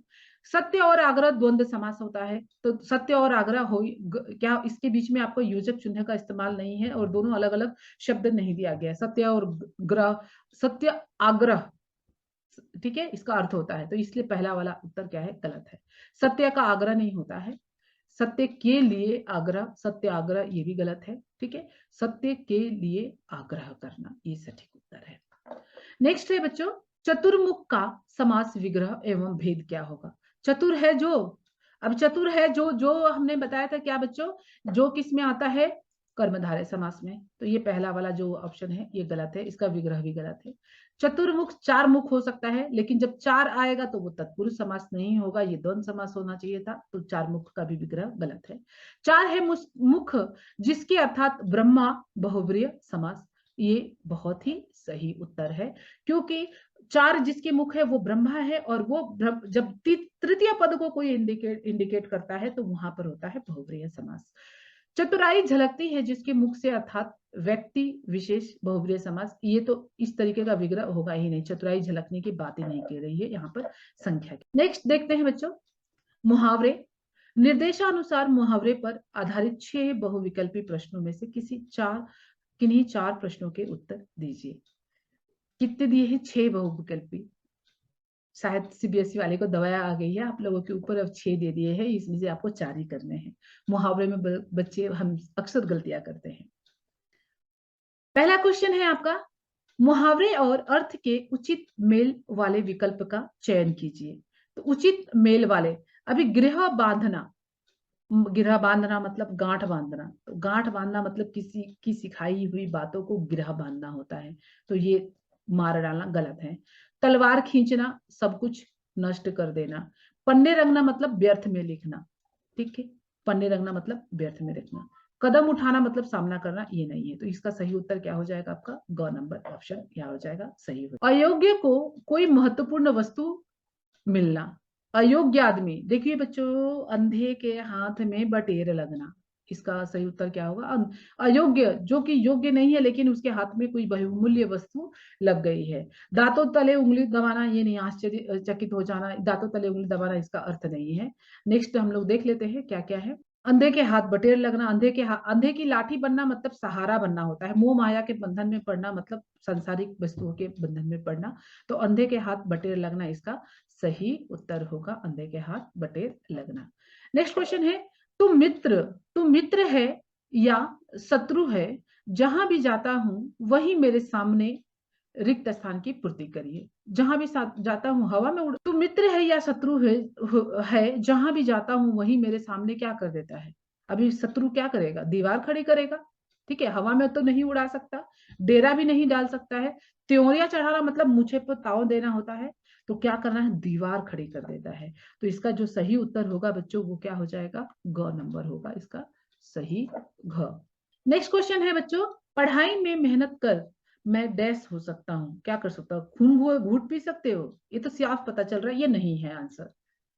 A: सत्य और आग्रह द्वंद्व समास होता है, तो सत्य और आग्रह हो क्या इसके बीच में आपको योजक चिन्ह का इस्तेमाल नहीं है और दोनों अलग अलग शब्द नहीं दिया गया है। सत्य और ग्रह, सत्य आग्रह, ठीक है, इसका अर्थ होता है, तो इसलिए पहला वाला उत्तर क्या है, गलत है। सत्य का आग्रह नहीं होता है, सत्य के लिए आग्रह, सत्य आग्रह ये भी गलत है, ठीक है। सत्य के लिए आग्रह करना ये सटीक उत्तर है। नेक्स्ट है बच्चों, चतुर्मुख का समास विग्रह एवं भेद क्या होगा। चतुर है जो, अब चतुर है जो जो हमने बताया था क्या बच्चों, जो किस में आता है, कर्मधारय समास में, तो ये पहला वाला जो ऑप्शन है ये गलत है, इसका विग्रह भी गलत है। चतुर्मुख चार मुख हो सकता है, लेकिन जब चार आएगा तो वो तत्पुरुष समास नहीं होगा, ये द्वंद्व समास होना चाहिए था, तो चार मुख का भी विग्रह गलत है। चार है मुख जिसके अर्थात ब्रह्मा बहुव्रीहि समास, ये बहुत ही सही उत्तर है, क्योंकि चार जिसके मुख है वो ब्रह्मा है, और वो जब तृतीय पद को कोई इंडिकेट करता है तो वहां पर होता है बहुव्रीहि समास। चतुराई झलकती है जिसके मुख से, अर्थात व्यक्ति विशेष बहुव्रीहि समास, ये तो इस तरीके का विग्रह होगा ही नहीं, चतुराई झलकने की बात ही नहीं कर रही है यहाँ पर संख्या की। नेक्स्ट देखते हैं बच्चों, मुहावरे। निर्देशानुसार मुहावरे पर आधारित 6 बहुविकल्पी प्रश्नों में से किन्हीं चार प्रश्नों के उत्तर दीजिए। कितने दिए हैं, 6 बहुविकल्पी। शायद सीबीएसई वाले को दवाया आ गई है आप लोगों के ऊपर, अब 6 दे दिए हैं, इसमें से आपको 4 ही करने हैं। मुहावरे में बच्चे हम अक्सर गलतियां करते हैं। पहला क्वेश्चन है आपका, मुहावरे और अर्थ के उचित मेल वाले विकल्प का चयन कीजिए। तो उचित मेल वाले, अभी गृह बांधना, गिरह बांधना मतलब गांठ बांधना, तो गांठ बांधना मतलब किसी की सिखाई हुई बातों को गिरह बांधना होता है, तो ये मार डालना गलत है। तलवार खींचना, सब कुछ नष्ट कर देना। पन्ने रंगना मतलब व्यर्थ में लिखना, ठीक है, पन्ने रंगना मतलब व्यर्थ में लिखना। कदम उठाना मतलब सामना करना, ये नहीं है, तो इसका सही उत्तर क्या हो जाएगा आपका, ग नंबर ऑप्शन क्या हो जाएगा, सही हो। अयोग्य को कोई महत्वपूर्ण वस्तु मिलना। अयोग्य आदमी, देखिए बच्चों, अंधे के हाथ में बटेर लगना, इसका सही उत्तर क्या होगा, अयोग्य, जो कि योग्य नहीं है लेकिन उसके हाथ में कोई बहुमूल्य वस्तु लग गई है। दांतों तले उंगली दबाना, ये नहीं, आश्चर्यचकित हो जाना, दांतों तले उंगली दबाना इसका अर्थ नहीं है। नेक्स्ट हम लोग देख लेते हैं क्या क्या है। अंधे के हाथ बटेर लगना, अंधे की लाठी बनना मतलब सहारा बनना होता है। मोह माया के बंधन में पड़ना मतलब सांसारिक वस्तुओं के बंधन में पड़ना, तो अंधे के हाथ बटेर लगना इसका सही उत्तर होगा, अंधे के हाथ बटेर लगना। नेक्स्ट क्वेश्चन है, तुम मित्र है या शत्रु है, जहां भी जाता हूं वही मेरे सामने रिक्त स्थान की पूर्ति करिए। जहां भी जाता हूं हवा में उड़, तो मित्र है या शत्रु है, जहां भी जाता हूं वही मेरे सामने क्या कर देता है। अभी शत्रु क्या करेगा, दीवार खड़ी करेगा, ठीक है, हवा में तो नहीं उड़ा सकता, डेरा भी नहीं डाल सकता है। त्योरिया चढ़ाना मतलब मुझे पर ताव देना होता है, तो क्या करना है, दीवार खड़ी कर देता है। तो इसका जो सही उत्तर होगा बच्चों वो क्या हो जाएगा, ग नंबर होगा इसका सही, घ। नेक्स्ट क्वेश्चन है बच्चों, पढ़ाई में मेहनत कर मैं डैश हो सकता हूँ, क्या कर सकता हूँ, खून घूट पी सकते हो, ये तो साफ पता चल रहा है, ये नहीं है आंसर।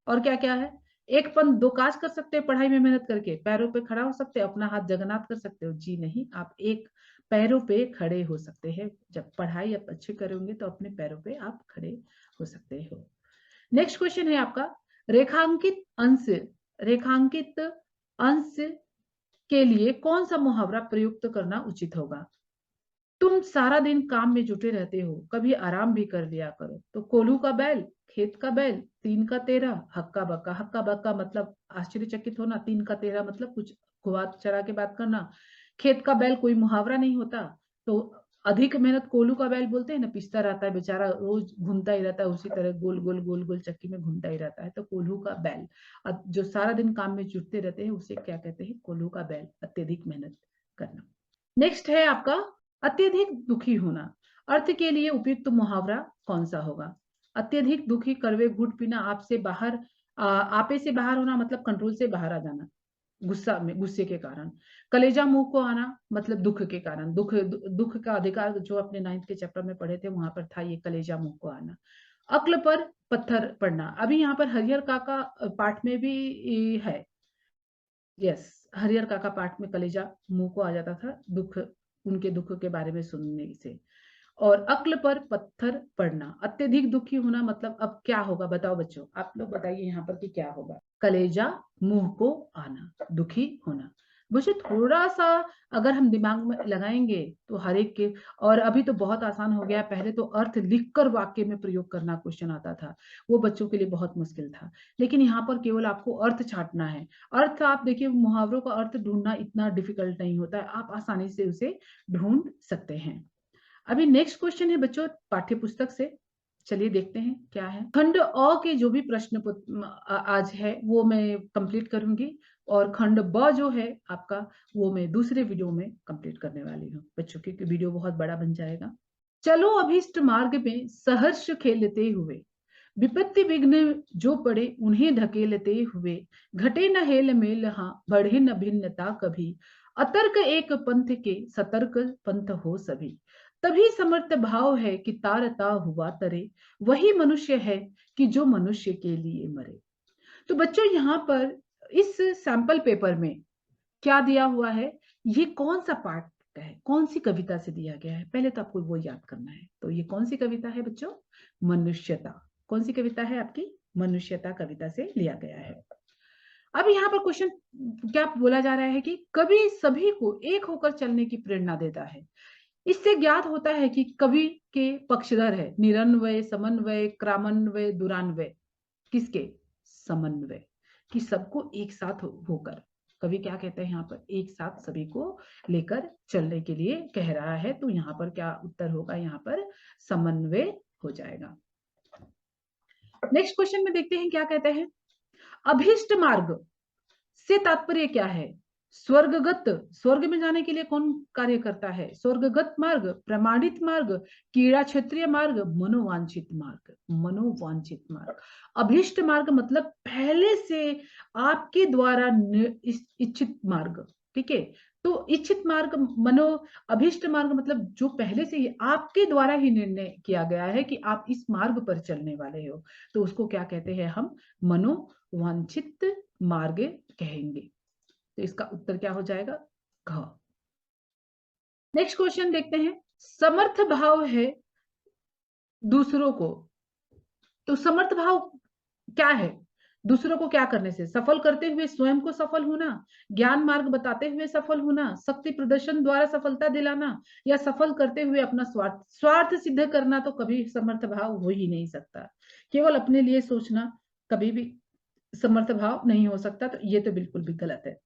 A: और क्या क्या है, एक पन दो काज कर सकते हो पढ़ाई में मेहनत करके, पैरों पे खड़ा हो सकते हो, अपना हाथ जगन्नाथ कर सकते हो, जी नहीं, आप एक पैरों पे खड़े हो सकते हैं, जब पढ़ाई आप अच्छे करोगे तो अपने पैरों पे आप खड़े हो सकते हो। नेक्स्ट क्वेश्चन है आपका, रेखांकित अंश के लिए कौन सा मुहावरा प्रयुक्त करना उचित होगा। तुम सारा दिन काम में जुटे रहते हो, कभी आराम भी कर लिया करो। तो कोल्हू का बैल, खेत का बैल, 3 का 13, हक्का बक्का। हक्का बक्का मतलब आश्चर्यचकित होना, 3 का 13 मतलब कुछ खुआ चरा के बात करना। खेत का बैल कोई मुहावरा नहीं होता, तो अधिक मेहनत कोल्हू का बैल बोलते हैं ना, पिसता रहता है बेचारा, रोज घूमता ही रहता है उसी तरह, गोल गोल गोल गोल चक्की में घूमता ही रहता है, तो कोल्हू का बैल। अब जो सारा दिन काम में जुटते रहते हैं उसे क्या कहते हैं, कोल्हू का बैल, अत्यधिक मेहनत करना। नेक्स्ट है आपका, अत्यधिक दुखी होना, अर्थ के लिए उपयुक्त मुहावरा कौन सा होगा। अत्यधिक दुखी, करवे घुट पीना, आपे से बाहर होना मतलब कंट्रोल से बाहर आ जाना। गुस्से के कारण। कलेजा मुंह को आना मतलब दुख के कारण, दुख का अधिकार जो अपने 9th के चैप्टर में पढ़े थे वहां पर था ये कलेजा मुंह को आना। अक्ल पर पत्थर पड़ना, अभी यहाँ पर हरिहर काका पाठ में भी है। यस, हरिहर काका पाठ में कलेजा मुंह को आ जाता था दुख, उनके दुख के बारे में सुनने से। और अक्ल पर पत्थर पड़ना, अत्यधिक दुखी होना, मतलब अब क्या होगा बताओ बच्चों, आप लोग बताइए यहाँ पर कि क्या होगा। कलेजा मुंह को आना, दुखी होना। बच्चों थोड़ा सा अगर हम दिमाग में लगाएंगे तो हर एक के, और अभी तो बहुत आसान हो गया, पहले तो अर्थ लिखकर वाक्य में प्रयोग करना क्वेश्चन आता था, वो बच्चों के लिए बहुत मुश्किल था। लेकिन यहाँ पर केवल आपको अर्थ छांटना है। अर्थ आप देखिए, मुहावरों का अर्थ ढूंढना इतना डिफिकल्ट नहीं होता है, आप आसानी से उसे ढूंढ सकते हैं। अभी नेक्स्ट क्वेश्चन है बच्चों पाठ्य पुस्तक से, चलिए देखते हैं क्या है। खंड अ के जो भी प्रश्न आज है वो मैं कंप्लीट करूंगी, और खंड ब जो है आपका वो मैं दूसरे वीडियो में कंप्लीट करने वाली हूँ बच्चों, क्योंकि वीडियो बहुत बड़ा बन जाएगा। चलो अभीष्ट मार्ग में सहर्ष खेलते हुए, विपत्ति विघ्न जो पड़े उन्हें धकेलते हुए, घटे न हेल मेल हाँ बढ़े न भिन्नता कभी, अतर्क एक पंथ के सतर्क पंथ हो सभी, तभी समर्थ भाव है कि तारता हुआ तरे, वही मनुष्य है कि जो मनुष्य के लिए मरे। तो बच्चों यहाँ पर इस सैंपल पेपर में क्या दिया हुआ है, ये कौन सा पार्ट का है, कौन सी कविता से दिया गया है, पहले तो आपको वो याद करना है। तो ये कौन सी कविता है बच्चों, मनुष्यता। कौन सी कविता है आपकी, मनुष्यता कविता से लिया गया है। अब यहाँ पर क्वेश्चन क्या बोला जा रहा है कि कवि सभी को एक होकर चलने की प्रेरणा देता है। इससे ज्ञात होता है कि कवि के पक्षधर है निरन्वय, समन्वय, क्रामन्वय, दुरान्वय। किसके, समन्वय, कि सबको एक साथ होकर, कवि क्या कहते हैं यहाँ पर, एक साथ सभी को लेकर चलने के लिए कह रहा है। तो यहाँ पर क्या उत्तर होगा, यहाँ पर समन्वय हो जाएगा। नेक्स्ट क्वेश्चन में देखते हैं क्या कहते हैं। अभीष्ट मार्ग से तात्पर्य क्या है, स्वर्गगत, स्वर्ग में जाने के लिए कौन कार्य करता है, स्वर्गगत मार्ग, प्रमाणित मार्ग, कीड़ा क्षेत्रीय मार्ग, मनोवांछित मार्ग, मनोवांछित मार्ग। अभीष्ट मार्ग मतलब पहले से आपके द्वारा इच्छित मार्ग, ठीक है। तो इच्छित मार्ग, अभीष्ट मार्ग मतलब जो पहले से ही आपके द्वारा ही निर्णय किया गया है कि आप इस मार्ग पर चलने वाले हो, तो उसको क्या कहते हैं हम, मनोवांछित मार्ग कहेंगे। तो इसका उत्तर क्या हो जाएगा, घ। नेक्स्ट क्वेश्चन देखते हैं। समर्थ भाव है दूसरों को, तो समर्थ भाव क्या है, दूसरों को क्या करने से, सफल करते हुए स्वयं को सफल होना, ज्ञान मार्ग बताते हुए सफल होना, शक्ति प्रदर्शन द्वारा सफलता दिलाना, या सफल करते हुए अपना स्वार्थ सिद्ध करना, तो कभी समर्थ भाव हो ही नहीं सकता। केवल अपने लिए सोचना कभी भी समर्थ भाव नहीं हो सकता, तो ये तो बिल्कुल भी गलत है।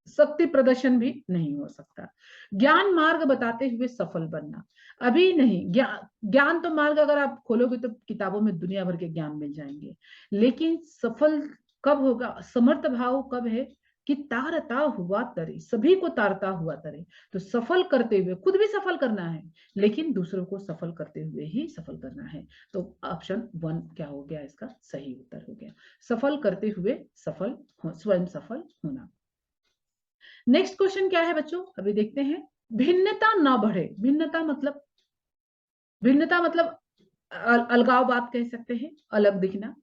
A: शक्ति प्रदर्शन भी नहीं हो सकता। ज्ञान मार्ग बताते हुए सफल बनना, अभी नहीं, ज्ञान तो मार्ग अगर आप खोलोगे तो किताबों में दुनिया भर के ज्ञान मिल जाएंगे, लेकिन सफल कब होगा, समर्थ भाव कब है कि तारता हुआ तरे, सभी को तारता हुआ तरे। तो सफल करते हुए, खुद भी सफल करना है लेकिन दूसरों को सफल करते हुए ही सफल करना है। तो ऑप्शन 1 क्या हो गया, इसका सही उत्तर हो गया, सफल करते हुए सफल स्वयं सफल होना। नेक्स्ट क्वेश्चन क्या है बच्चों, अभी देखते हैं। भिन्नता ना बढ़े, भिन्नता मतलब अलगाव बात कह सकते हैं, अलग दिखना,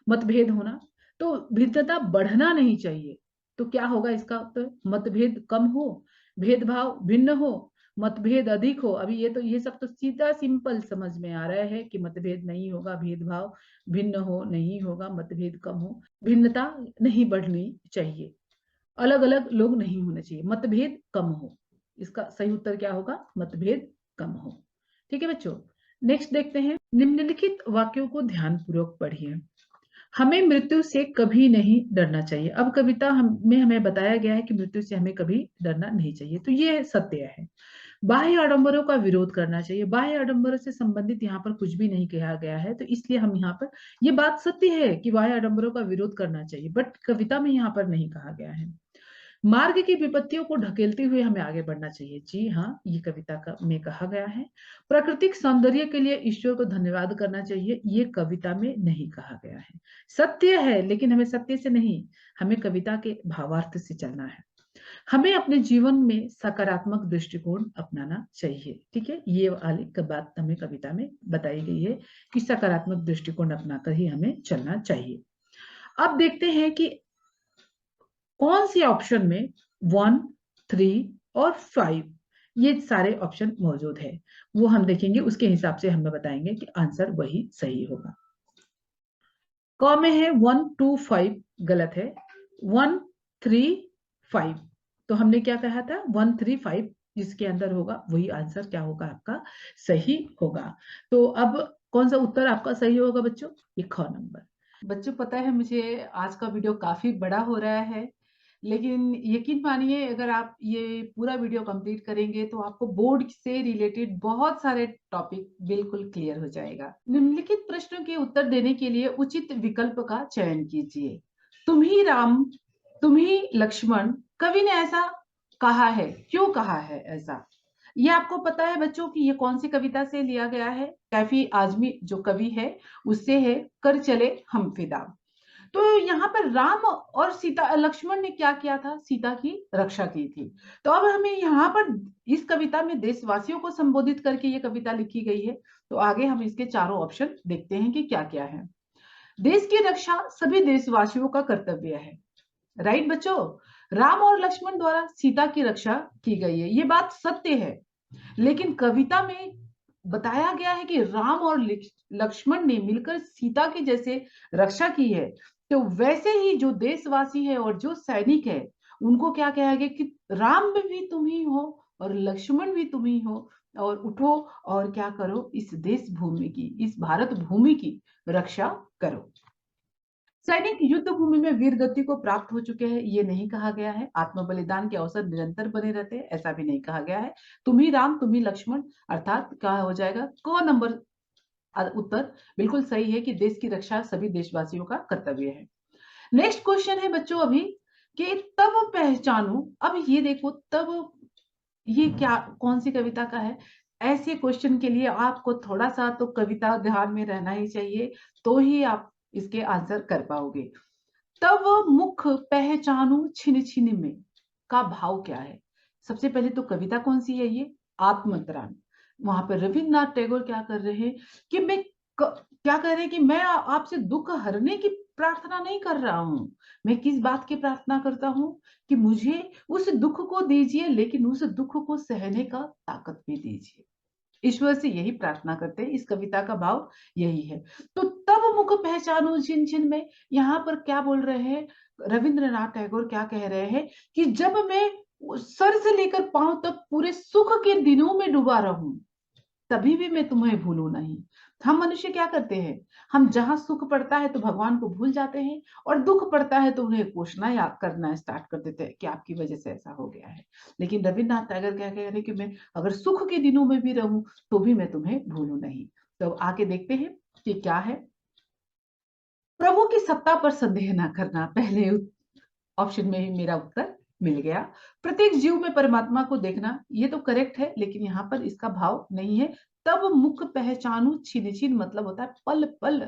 A: मतभेद होना। तो भिन्नता बढ़ना नहीं चाहिए, तो क्या होगा इसका उत्तर, मतभेद कम हो, भेदभाव भिन्न हो, मतभेद अधिक हो। अभी ये सब तो सीधा सिंपल समझ में आ रहा है कि मतभेद नहीं होगा, भेदभाव भिन्न हो नहीं होगा, मतभेद कम हो, भिन्नता नहीं बढ़नी चाहिए, अलग अलग लोग नहीं होने चाहिए, मतभेद कम हो। इसका सही उत्तर क्या होगा, मतभेद कम हो। ठीक है बच्चों, नेक्स्ट देखते हैं। निम्नलिखित वाक्यों को ध्यानपूर्वक पढ़िए। हमें मृत्यु से कभी नहीं डरना चाहिए। अब कविता में हमें बताया गया है कि मृत्यु से हमें कभी डरना नहीं चाहिए, तो ये सत्य है। बाह्य आडंबरों का विरोध करना चाहिए, बाह्य आडंबरों से संबंधित यहाँ पर कुछ भी नहीं कहा गया है, तो इसलिए हम यहाँ पर, ये बात सत्य है कि बाह्य आडंबरों का विरोध करना चाहिए, बट कविता में यहाँ पर नहीं कहा गया है। मार्ग की विपत्तियों को ढकेलते हुए हमें आगे बढ़ना चाहिए। जी हाँ, ये कविता में कहा गया है। प्राकृतिक सौंदर्य के लिए ईश्वर को धन्यवाद करना चाहिए, ये कविता में नहीं कहा गया है। सत्य है, लेकिन हमें सत्य से नहीं, हमें कविता के भावार्थ से चलना है। हमें अपने जीवन में सकारात्मक दृष्टिकोण अपनाना चाहिए। ठीक है, ये वाली बात हमें कविता में बताई गई है कि सकारात्मक दृष्टिकोण अपनाकर ही हमें चलना चाहिए। अब देखते हैं कि कौन सी ऑप्शन में 1, 3 और 5 ये सारे ऑप्शन मौजूद है, वो हम देखेंगे, उसके हिसाब से हमें बताएंगे कि आंसर वही सही होगा। क में है 1, 2, 5 गलत है, 1, 3, 5। तो हमने क्या कहा था, 1, 3, 5 जिसके अंदर होगा वही आंसर क्या होगा, आपका सही होगा। तो अब कौन सा उत्तर आपका सही होगा बच्चों, ये ख नंबर। बच्चों पता है मुझे आज का वीडियो काफी बड़ा हो रहा है, लेकिन यकीन मानिए अगर आप ये पूरा वीडियो कंप्लीट करेंगे तो आपको बोर्ड से रिलेटेड बहुत सारे टॉपिक बिल्कुल क्लियर हो जाएगा। निम्नलिखित प्रश्नों के उत्तर देने के लिए उचित विकल्प का चयन कीजिए। तुम ही राम, तुम ही लक्ष्मण, कवि ने ऐसा कहा है, क्यों कहा है ऐसा? ये आपको पता है बच्चों कि ये कौन सी कविता से लिया गया है? कैफी आजमी जो कवि है उससे है, कर चले हम फिदा। तो यहाँ पर राम और सीता, लक्ष्मण ने क्या किया था, सीता की रक्षा की थी। तो अब हमें यहाँ पर इस कविता में देशवासियों को संबोधित करके ये कविता लिखी गई है। तो आगे हम इसके चारों ऑप्शन देखते हैं कि क्या क्या है। देश की रक्षा सभी देशवासियों का कर्तव्य है। राइट बच्चों, राम और लक्ष्मण द्वारा सीता की रक्षा की गई है, ये बात सत्य है। लेकिन कविता में बताया गया है कि राम और लक्ष्मण ने मिलकर सीता की जैसे रक्षा की है, तो वैसे ही जो देशवासी है और जो सैनिक है उनको क्या कहा गया कि राम भी तुम ही हो और लक्ष्मण भी तुम ही हो, और उठो और क्या करो, इस देश भूमि की, इस भारत भूमि की रक्षा करो। सैनिक युद्ध भूमि में वीर गति को प्राप्त हो चुके हैं, ये नहीं कहा गया है। आत्म बलिदान के अवसर निरंतर बने रहते हैं, ऐसा भी नहीं कहा गया है। तुम ही राम, तुम ही लक्ष्मण, अर्थात क्या हो जाएगा, क नंबर उत्तर बिल्कुल सही है कि देश की रक्षा सभी देशवासियों का कर्तव्य है। नेक्स्ट क्वेश्चन है बच्चों अभी कि तब पहचानू। अब ये देखो, तब ये क्या, कौन सी कविता का है? ऐसे क्वेश्चन के लिए आपको थोड़ा सा तो कविता ध्यान में रहना ही चाहिए, तो ही आप इसके आंसर कर पाओगे। तब मुख पहचानू छिन छिन में का भाव क्या है? सबसे पहले तो कविता कौन सी है, ये आत्मतरान। वहां पर रविन्द्रनाथ टैगोर क्या कर रहे हैं कि क्या कह रहे हैं कि मैं आपसे दुख हरने की प्रार्थना नहीं कर रहा हूं। मैं किस बात की प्रार्थना करता हूं कि मुझे उस दुख को दीजिए, लेकिन उस दुख को सहने का ताकत भी दीजिए। ईश्वर से यही प्रार्थना करते हैं, इस कविता का भाव यही है। तो तब मुख पहचानो जिन जिन में, यहाँ पर क्या बोल रहे हैं रविंद्रनाथ टैगोर, क्या कह रहे हैं कि जब मैं सर से लेकर पांव तक पूरे सुख के दिनों में डूबा रहूं, तभी भी मैं तुम्हें भूलूं नहीं। हम मनुष्य क्या करते हैं, हम जहां सुख पड़ता है तो भगवान को भूल जाते हैं, और दुख पड़ता है तो उन्हें कोसना याद करना स्टार्ट कर देते हैं कि आपकी वजह से ऐसा हो गया है। लेकिन रविन्द्रनाथ टैगोर क्या कह रहे हैं कि मैं अगर सुख के दिनों में भी रहूं तो भी मैं तुम्हें भूलूं नहीं। तो आके देखते हैं कि क्या है। प्रभु की सत्ता पर संदेह ना करना, पहले ऑप्शन में ही मेरा उत्तर मिल गया। प्रत्येक जीव में परमात्मा को देखना, ये तो करेक्ट है, लेकिन यहाँ पर इसका भाव नहीं है। तब मुख पहचानू छिन छिन मतलब होता है पल पल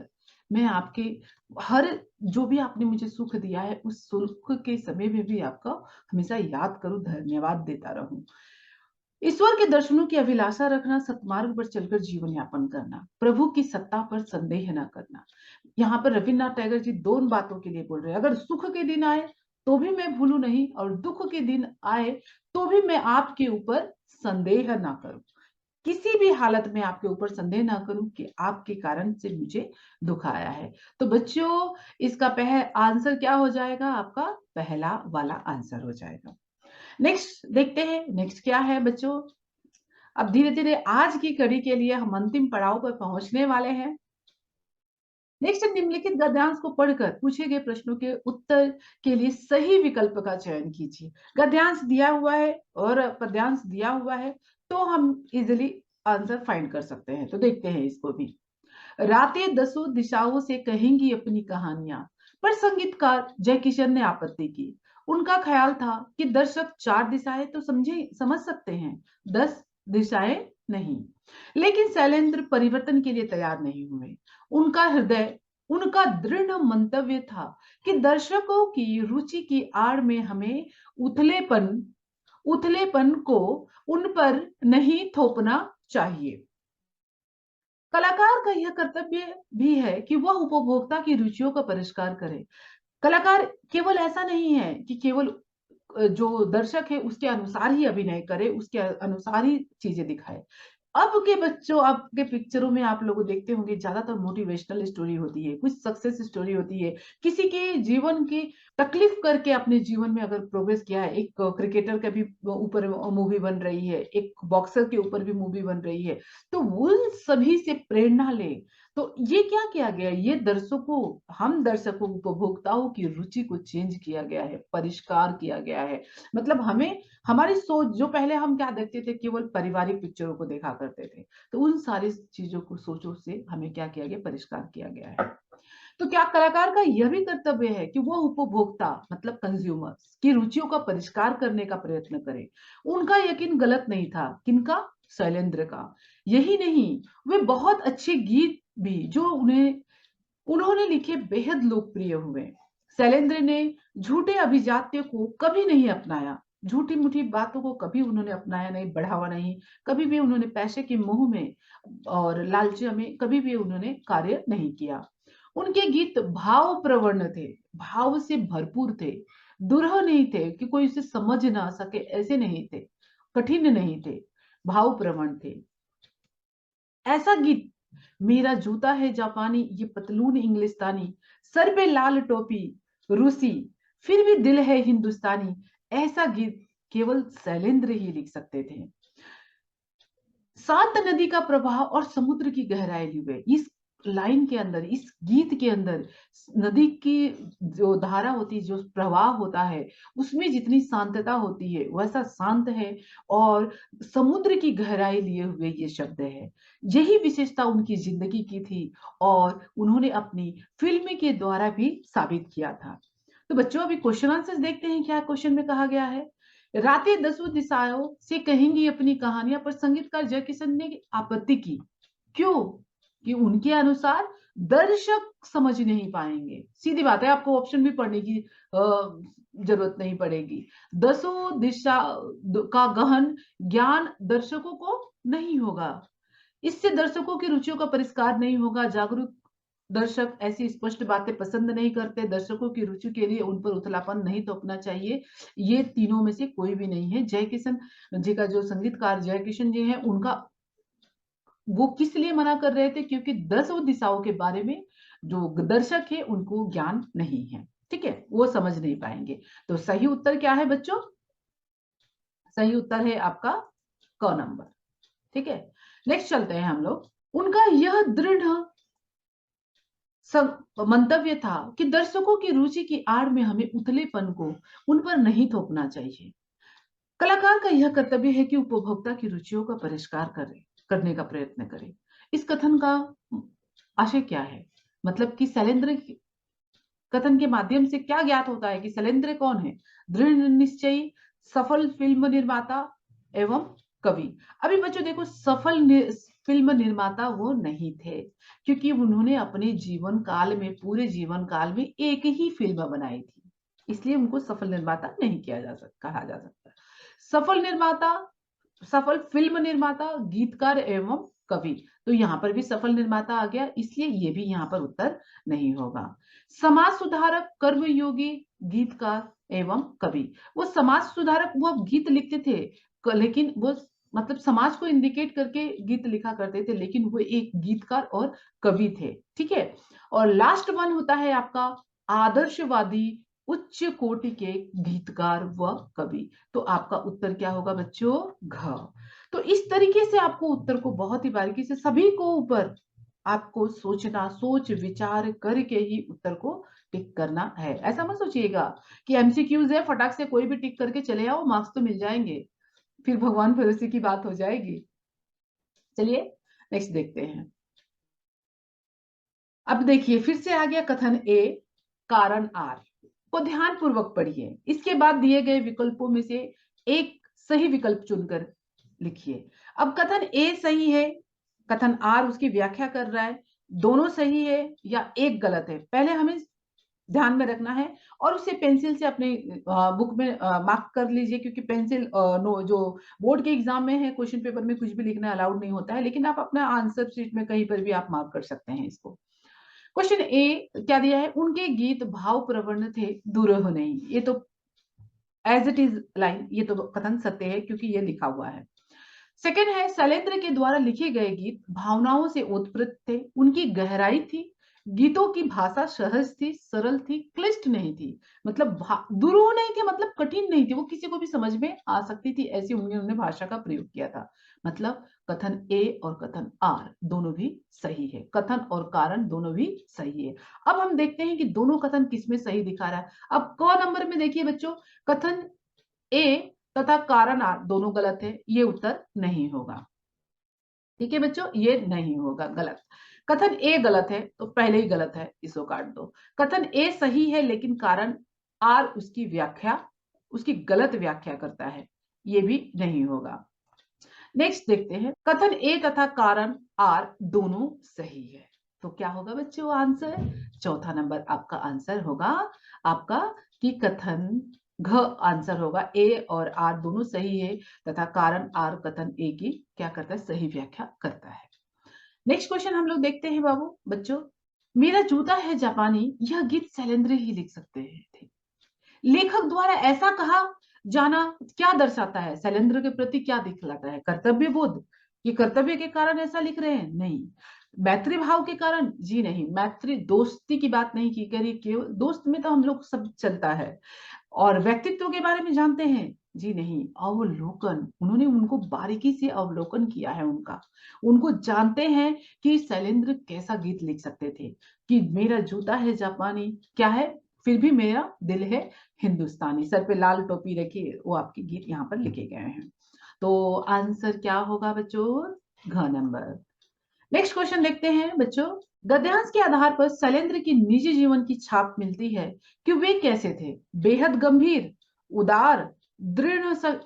A: मैं आपके, हर जो भी आपने मुझे सुख दिया है उस सुख के समय में भी आपका हमेशा याद करूं, धन्यवाद देता रहूं। ईश्वर के दर्शनों की अभिलाषा रखना, सतमार्ग पर चलकर जीवन यापन करना, प्रभु की सत्ता पर संदेह न करना। यहाँ पर रविन्द्रनाथ टैगोर जी दोनों बातों के लिए बोल रहे हैं। अगर सुख के दिन आए तो भी मैं भूलू नहीं, और दुख के दिन आए तो भी मैं आपके ऊपर संदेह ना करूं। किसी भी हालत में आपके ऊपर संदेह ना करूं कि आपके कारण से मुझे दुख आया है। तो बच्चों इसका आंसर क्या हो जाएगा, आपका पहला वाला आंसर हो जाएगा। नेक्स्ट देखते हैं, नेक्स्ट क्या है बच्चों। अब धीरे धीरे आज की कड़ी के लिए हम अंतिम पड़ाव पर पहुंचने वाले हैं। नेक्स्ट, निम्नलिखित गद्यांश को पढ़कर पूछे गए प्रश्नों के उत्तर के लिए सही विकल्प का चयन कीजिए। गद्यांश दिया हुआ है और पद्यांश दिया हुआ है, तो हम इजिली आंसर फाइंड कर सकते हैं। तो देखते हैं इसको भी। रातें दसों दिशाओं से कहेंगी अपनी कहानियां, पर संगीतकार जय किशन ने आपत्ति की। उनका ख्याल था कि दर्शक 4 दिशाएं तो समझ सकते हैं, 10 दिशाएं नहीं। लेकिन शैलेंद्र परिवर्तन के लिए तैयार नहीं हुए। उनका हृदय, उनका दृढ़ मंतव्य था कि दर्शकों की रुचि की आड़ में हमें उथलेपन उथलेपन को उन पर नहीं थोपना चाहिए। कलाकार का यह कर्तव्य भी है कि वह उपभोक्ता की रुचियों का परिष्कार करे। कलाकार केवल ऐसा नहीं है कि केवल जो दर्शक है उसके अनुसार ही अभिनय करे, उसके अनुसार ही चीजें दिखाए। अब के बच्चों, आपके पिक्चरों में आप लोग देखते होंगे ज्यादातर मोटिवेशनल स्टोरी होती है, कुछ सक्सेस स्टोरी होती है, किसी के जीवन की तकलीफ करके अपने जीवन में अगर प्रोग्रेस किया है। एक क्रिकेटर के भी ऊपर मूवी बन रही है, एक बॉक्सर के ऊपर भी मूवी बन रही है, तो उन सभी से प्रेरणा ले। तो ये क्या किया गया, ये हम दर्शकों उपभोक्ताओं की रुचि को चेंज किया गया है, परिष्कार किया गया है। मतलब हमें हमारी सोच, जो पहले हम क्या देखते थे, केवल पारिवारिक पिक्चरों को देखा करते थे, तो उन सारी चीजों को, सोचों से हमें क्या किया गया, परिष्कार किया गया है। तो क्या कलाकार का यह भी कर्तव्य है कि वह उपभोक्ता मतलब कंज्यूमर्स की रुचियों का परिष्कार करने का प्रयत्न करे। उनका यकीन गलत नहीं था, किनका, शैलेंद्र का। यही नहीं, वे बहुत अच्छे गीत भी जो उन्होंने लिखे बेहद लोकप्रिय हुए। शैलेंद्र ने झूठे अभिजात्य को कभी नहीं अपनाया, झूठी मूठी बातों को कभी उन्होंने अपनाया नहीं, बढ़ावा नहीं। कभी भी उन्होंने पैसे के मोह में और लालच में कभी भी उन्होंने कार्य नहीं किया। उनके गीत भाव प्रवण थे, भाव से भरपूर थे, दुरह नहीं थे कि कोई उसे समझ ना सके, ऐसे नहीं थे, कठिन नहीं थे, भाव प्रवण थे। ऐसा गीत, मेरा जूता है जापानी, ये पतलून इंग्लिस्तानी, सर पे लाल टोपी रूसी, फिर भी दिल है हिंदुस्तानी, ऐसा गीत केवल शैलेंद्र ही लिख सकते थे। शांत नदी का प्रवाह और समुद्र की गहराई लिए इस लाइन के अंदर, इस गीत के अंदर नदी की जो धारा होती है, जो प्रवाह होता है, उसमें जितनी शांतता होती है वैसा शांत है। और समुद्र की गहराई लिए हुए ये शब्द है। यही विशेषता उनकी जिंदगी की थी और उन्होंने अपनी फिल्म के द्वारा भी साबित किया था। तो बच्चों, अभी क्वेश्चन आंसर्स देखते हैं, क्या क्वेश्चन में कहा गया है। रातें दसों दिशाओं से कहेंगी अपनी कहानियां, पर संगीतकार जयकिशन ने आपत्ति की। क्यों? कि उनके अनुसार दर्शक समझ नहीं पाएंगे। सीधी बात है, आपको ऑप्शन भी पढ़ने की जरूरत नहीं पड़ेगी। दसों दिशा का गहन ज्ञान दर्शकों को नहीं होगा, इससे दर्शकों की रुचियों का परिष्कार नहीं होगा। जागरूक दर्शक ऐसी स्पष्ट बातें पसंद नहीं करते, दर्शकों की रुचि के लिए उन पर उथलापन नहीं थोपना चाहिए। ये तीनों में से कोई भी नहीं है। जय किशन जी का जो संगीतकार जय किशन जी हैं, उनका वो किस लिए मना कर रहे थे, क्योंकि 10 दिशाओं के बारे में जो दर्शक है उनको ज्ञान नहीं है। ठीक है, वो समझ नहीं पाएंगे। तो सही उत्तर क्या है बच्चों? सही उत्तर है आपका क नंबर। ठीक है, नेक्स्ट चलते हैं हम लोग। उनका यह दृढ़ मंतव्य था कि दर्शकों की रुचि की आड़ में हमें उथलेपन को उन पर नहीं थोपना चाहिए। कलाकार का यह कर्तव्य है कि उपभोक्ता की रुचियों का परिष्कार करने का प्रयत्न करे। इस कथन का आशय क्या है? मतलब कि शैलेंद्र कथन के माध्यम से क्या ज्ञात होता है कि शैलेंद्र कौन है? दृढ़ निश्चयी, सफल फिल्म निर्माता एवं कवि। अभी बच्चों देखो, फिल्म निर्माता वो नहीं थे, क्योंकि उन्होंने अपने जीवन काल में, पूरे जीवन काल में एक ही फिल्म बनाई थी, इसलिए उनको सफल निर्माता नहीं कहा जा सकता। सफल निर्माता, सफल फिल्म निर्माता, गीतकार एवं कवि, तो यहाँ पर भी सफल निर्माता आ गया, इसलिए ये भी यहाँ पर उत्तर नहीं होगा। समाज सुधारक, कर्मयोगी, गीतकार एवं कवि। वो समाज सुधारक, वो गीत लिखते थे, लेकिन वो मतलब समाज को इंडिकेट करके गीत लिखा करते थे, लेकिन वो एक गीतकार और कवि थे। ठीक है, और लास्ट वन होता है आपका आदर्शवादी, उच्च कोटि के गीतकार व कवि। तो आपका उत्तर क्या होगा बच्चों? घ। तो इस तरीके से आपको उत्तर को बहुत ही बारीकी से सभी को ऊपर आपको सोचना, सोच विचार करके ही उत्तर को टिक करना है। ऐसा मत सोचिएगा कि एमसीक्यूज है, फटाक से कोई भी टिक करके चले आओ, मार्क्स तो मिल जाएंगे, फिर भगवान भरोसे की बात हो जाएगी। चलिए नेक्स्ट देखते हैं। अब देखिए, फिर से आ गया कथन ए, कारण आर। को ध्यान पूर्वक पढ़िए। इसके बाद दिए गए विकल्पों में से एक सही विकल्प चुनकर लिखिए। अब कथन ए सही है, कथन आर उसकी व्याख्या कर रहा है, दोनों सही है या एक गलत है, पहले हमें ध्यान में रखना है और उसे पेंसिल से अपने बुक में मार्क कर लीजिए, क्योंकि पेंसिल नो जो बोर्ड के एग्जाम में है, क्वेश्चन पेपर में कुछ भी लिखना अलाउड नहीं होता है, लेकिन आप अपना आंसर शीट में कहीं पर भी आप मार्क कर सकते हैं इसको। क्वेश्चन ए क्या दिया है, उनके गीत भाव प्रवण थे दुरूह नहीं, ये तो एज इट इज लाइन, ये तो कथन सत्य है क्योंकि ये लिखा हुआ है। सेकंड है, शैलेंद्र के द्वारा लिखे गए गीत भावनाओं से ओतप्रोत थे, उनकी गहराई थी, गीतों की भाषा सहज थी, सरल थी, क्लिष्ट नहीं थी, मतलब दुरूह नहीं थी, मतलब कठिन नहीं थी, वो किसी को भी समझ में आ सकती थी, ऐसी उन्होंने भाषा का प्रयोग किया था। मतलब कथन ए और कथन आर दोनों भी सही है, कथन और कारण दोनों भी सही है। अब हम देखते हैं कि दोनों कथन किसमें सही दिखा रहा है। अब क नंबर में देखिए बच्चों, कथन ए तथा कारण आर दोनों गलत है, ये उत्तर नहीं होगा। ठीक है बच्चों, ये नहीं होगा, गलत। कथन ए गलत है तो पहले ही गलत है, इसको काट दो। कथन ए सही है लेकिन कारण आर उसकी व्याख्या, उसकी गलत व्याख्या करता है, ये भी नहीं होगा। नेक्स्ट देखते हैं, कथन ए तथा कारण आर दोनों सही है, तो क्या होगा बच्चों आंसर? चौथा नंबर आपका आंसर होगा आपका कि कथन घ आंसर होगा, ए और आर दोनों सही है तथा कारण आर कथन ए की क्या करता है, सही व्याख्या करता है। नेक्स्ट क्वेश्चन हम लोग देखते हैं बाबू बच्चों, मेरा जूता है जापानी, यह गीत शैलेंद्र ही लिख सकते थे, लेखक द्वारा ऐसा कहा जाना क्या दर्शाता है, शैलेंद्र के प्रति क्या दिखलाता है, कर्तव्य बोध, ये कर्तव्य के कारण ऐसा लिख रहे हैं? नहीं। मैत्री भाव के कारण? जी नहीं। मैत्री दोस्ती की बात नहीं की करी, केवल दोस्त में तो हम लोग सब चलता है। और व्यक्तित्व के बारे में जानते हैं? जी नहीं। अवलोकन, उन्होंने उनको बारीकी से अवलोकन किया है उनका, उनको जानते हैं कि शैलेंद्र कैसा गीत लिख सकते थे, कि मेरा जूता है जापानी, क्या है, फिर भी मेरा दिल है हिंदुस्तानी, सर पे लाल टोपी रखी, वो आपके गीत यहाँ पर लिखे गए हैं। तो आंसर क्या होगा बच्चों? घ नंबर। नेक्स्ट क्वेश्चन देखते हैं बच्चों, गद्यांश के आधार पर शैलेंद्र की निजी जीवन की छाप मिलती है कि वे कैसे थे, बेहद गंभीर, उदार, दृढ़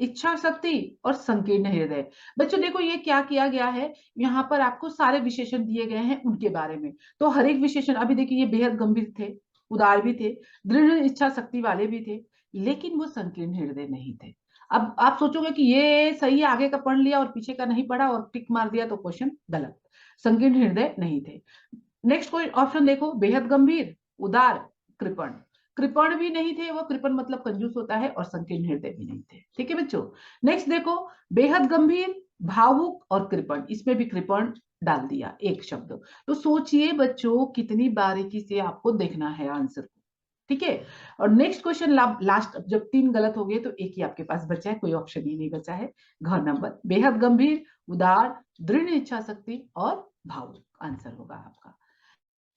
A: इच्छा शक्ति और संकीर्ण हृदय। बच्चों देखो ये क्या किया गया है, यहाँ पर आपको सारे विशेषण दिए गए हैं उनके बारे में, तो हर एक विशेषण, अभी देखिए ये बेहद गंभीर थे, उदार भी थे, दृढ़ इच्छा शक्ति वाले भी थे, लेकिन वो संकीर्ण हृदय नहीं थे। अब आप सोचोगे कि ये सही है, आगे का पढ़ लिया और पीछे का नहीं पढ़ा और टिक मार दिया, तो क्वेश्चन गलत। संकीर्ण हृदय नहीं थे। नेक्स्ट कोई ऑप्शन देखो, बेहद गंभीर, उदार, कृपण, कृपण भी नहीं थे, वो कृपण मतलब कंजूस होता है, और संकीर्ण हृदय भी नहीं थे। ठीक है बच्चों। नेक्स्ट देखो, बेहद गंभीर, भावुक और कृपण, इसमें भी कृपण डाल दिया एक शब्द। तो सोचिए बच्चों कितनी बारीकी से आपको देखना है आंसर को। ठीक है। और नेक्स्ट क्वेश्चन लास्ट, जब 3 गलत हो गए तो एक ही आपके पास बचा है, कोई ऑप्शन ही नहीं बचा है। घ नंबर, बेहद गंभीर, उदार, दृढ़ इच्छा शक्ति और भावुक आंसर होगा आपका।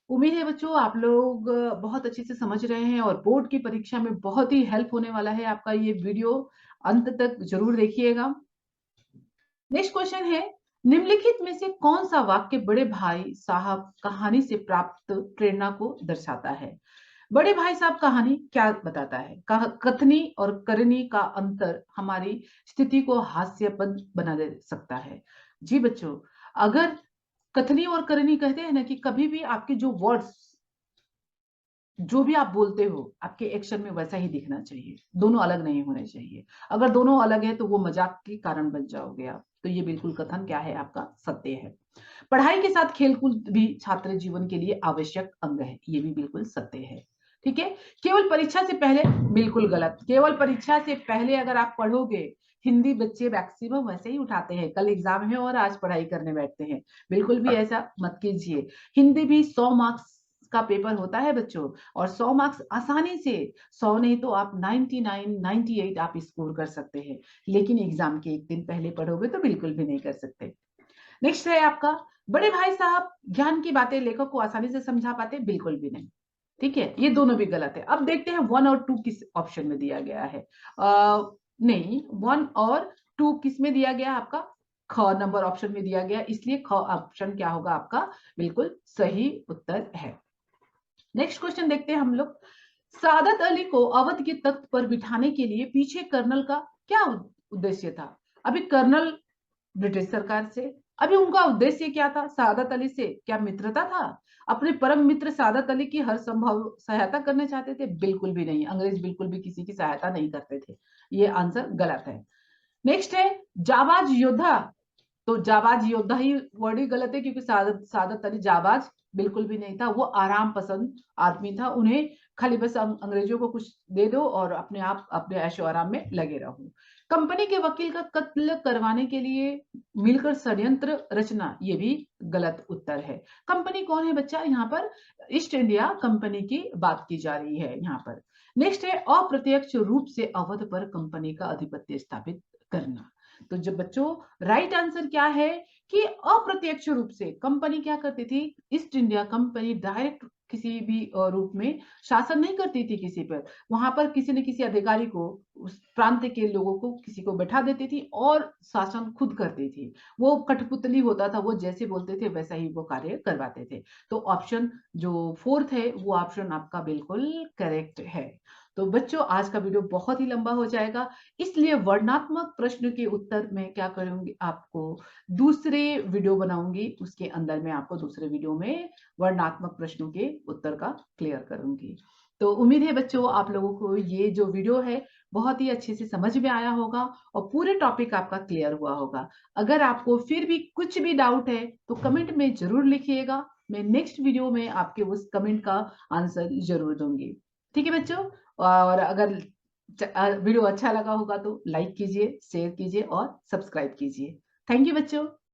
A: उम्मीद है बच्चों आप लोग बहुत अच्छे से समझ रहे हैं और बोर्ड की परीक्षा में बहुत ही हेल्प होने वाला है आपका ये वीडियो, अंत तक जरूर देखिएगा। नेक्स्ट क्वेश्चन है, निम्नलिखित में से कौन सा वाक्य बड़े भाई साहब कहानी से प्राप्त प्रेरणा को दर्शाता है? बड़े भाई साहब कहानी क्या बताता है? कथनी और करनी का अंतर हमारी स्थिति को हास्यपद बना दे सकता है। जी बच्चों, अगर कथनी और करनी कहते हैं ना कि कभी भी आपके जो वर्ड्स, जो भी आप बोलते हो, आपके एक्शन में वैसा ही दिखना चाहिए, दोनों अलग नहीं होने चाहिए। अगर दोनों अलग है तो वो मजाक के कारण बन जाओगे आप। तो ये बिल्कुल कथन क्या है आपका? सत्य है। पढ़ाई के साथ खेलकूद भी छात्र जीवन के लिए आवश्यक अंग है, ये भी बिल्कुल सत्य है। ठीक है। केवल परीक्षा से पहले, बिल्कुल गलत। केवल परीक्षा से पहले अगर आप पढ़ोगे, हिंदी बच्चे मैक्सिमम वैसे ही उठाते हैं, कल एग्जाम है और आज पढ़ाई करने बैठते हैं, बिल्कुल भी ऐसा मत कीजिए। हिंदी भी 100 मार्क्स का पेपर होता है बच्चों, और 100 मार्क्स आसानी से, 100 नहीं तो आप 99, 98 आप स्कोर कर सकते हैं, लेकिन एग्जाम के एक दिन पहले पढ़ोगे तो बिल्कुल भी नहीं कर सकते। नेक्स्ट है आपका, बड़े भाई साहब ज्ञान की बातें लेखक को आसानी से समझा पाते? बिल्कुल भी नहीं। ठीक है, ये दोनों भी गलत है। अब देखते हैं 1 और 2 किस ऑप्शन में दिया गया है। नहीं, 1 और 2 किस में दिया गया? आपका ख नंबर ऑप्शन में दिया गया, इसलिए ख ऑप्शन क्या होगा आपका? बिल्कुल सही उत्तर है। नेक्स्ट क्वेश्चन देखते हैं हम लोग, सादत अली को अवध के तख्त पर बिठाने के लिए पीछे कर्नल का क्या उद्देश्य था? अभी कर्नल ब्रिटिश सरकार से, अभी उनका उद्देश्य क्या था? सादत अली से क्या मित्रता था? अपने परम मित्र सादत अली की हर संभव सहायता करना चाहते थे? बिल्कुल भी नहीं। अंग्रेज बिल्कुल भी किसी की सहायता नहीं करते थे। ये आंसर गलत है। नेक्स्ट है जाबाज योद्धा। तो जाबाज योद्धा ही वर्ड ही गलत है, क्योंकि सादत सादत अली जाबाज बिल्कुल भी नहीं था। वो आराम पसंद आदमी था। उन्हें खाली बस अंग्रेजों को कुछ दे दो और अपने आप अपने ऐशो आराम में लगे रहो। कंपनी के वकील का कत्ल करवाने के लिए मिलकर षड्यंत्र रचना, ये भी गलत उत्तर है। कंपनी कौन है बच्चा? यहाँ पर ईस्ट इंडिया कंपनी की बात की जा रही है यहाँ पर। नेक्स्ट है अप्रत्यक्ष रूप से अवध पर कंपनी का आधिपत्य स्थापित करना। तो जब बच्चों राइट आंसर क्या है कि अप्रत्यक्ष रूप से कंपनी क्या करती थी? ईस्ट इंडिया कंपनी डायरेक्ट किसी भी रूप में शासन नहीं करती थी किसी पर। वहां पर किसी न किसी अधिकारी को, उस प्रांत के लोगों को किसी को बैठा देती थी और शासन खुद करती थी। वो कठपुतली होता था, वो जैसे बोलते थे वैसा ही वो कार्य करवाते थे। तो ऑप्शन जो फोर्थ है वो ऑप्शन आपका बिल्कुल करेक्ट है। तो बच्चों आज का वीडियो बहुत ही लंबा हो जाएगा, इसलिए वर्णनात्मक प्रश्न के उत्तर में क्या करूंगी, आपको दूसरे वीडियो बनाऊंगी। उसके अंदर मैं आपको दूसरे वीडियो में वर्णनात्मक प्रश्नों के उत्तर का क्लियर करूंगी। तो उम्मीद है बच्चों आप लोगों को ये जो वीडियो है बहुत ही अच्छे से समझ में आया होगा और पूरे टॉपिक आपका क्लियर हुआ होगा। अगर आपको फिर भी कुछ भी डाउट है तो कमेंट में जरूर लिखिएगा। मैं नेक्स्ट वीडियो में आपके उस कमेंट का आंसर जरूर दूंगी। ठीक है बच्चों। और अगर वीडियो अच्छा लगा होगा तो लाइक कीजिए, शेयर कीजिए और सब्सक्राइब कीजिए। थैंक यू बच्चों।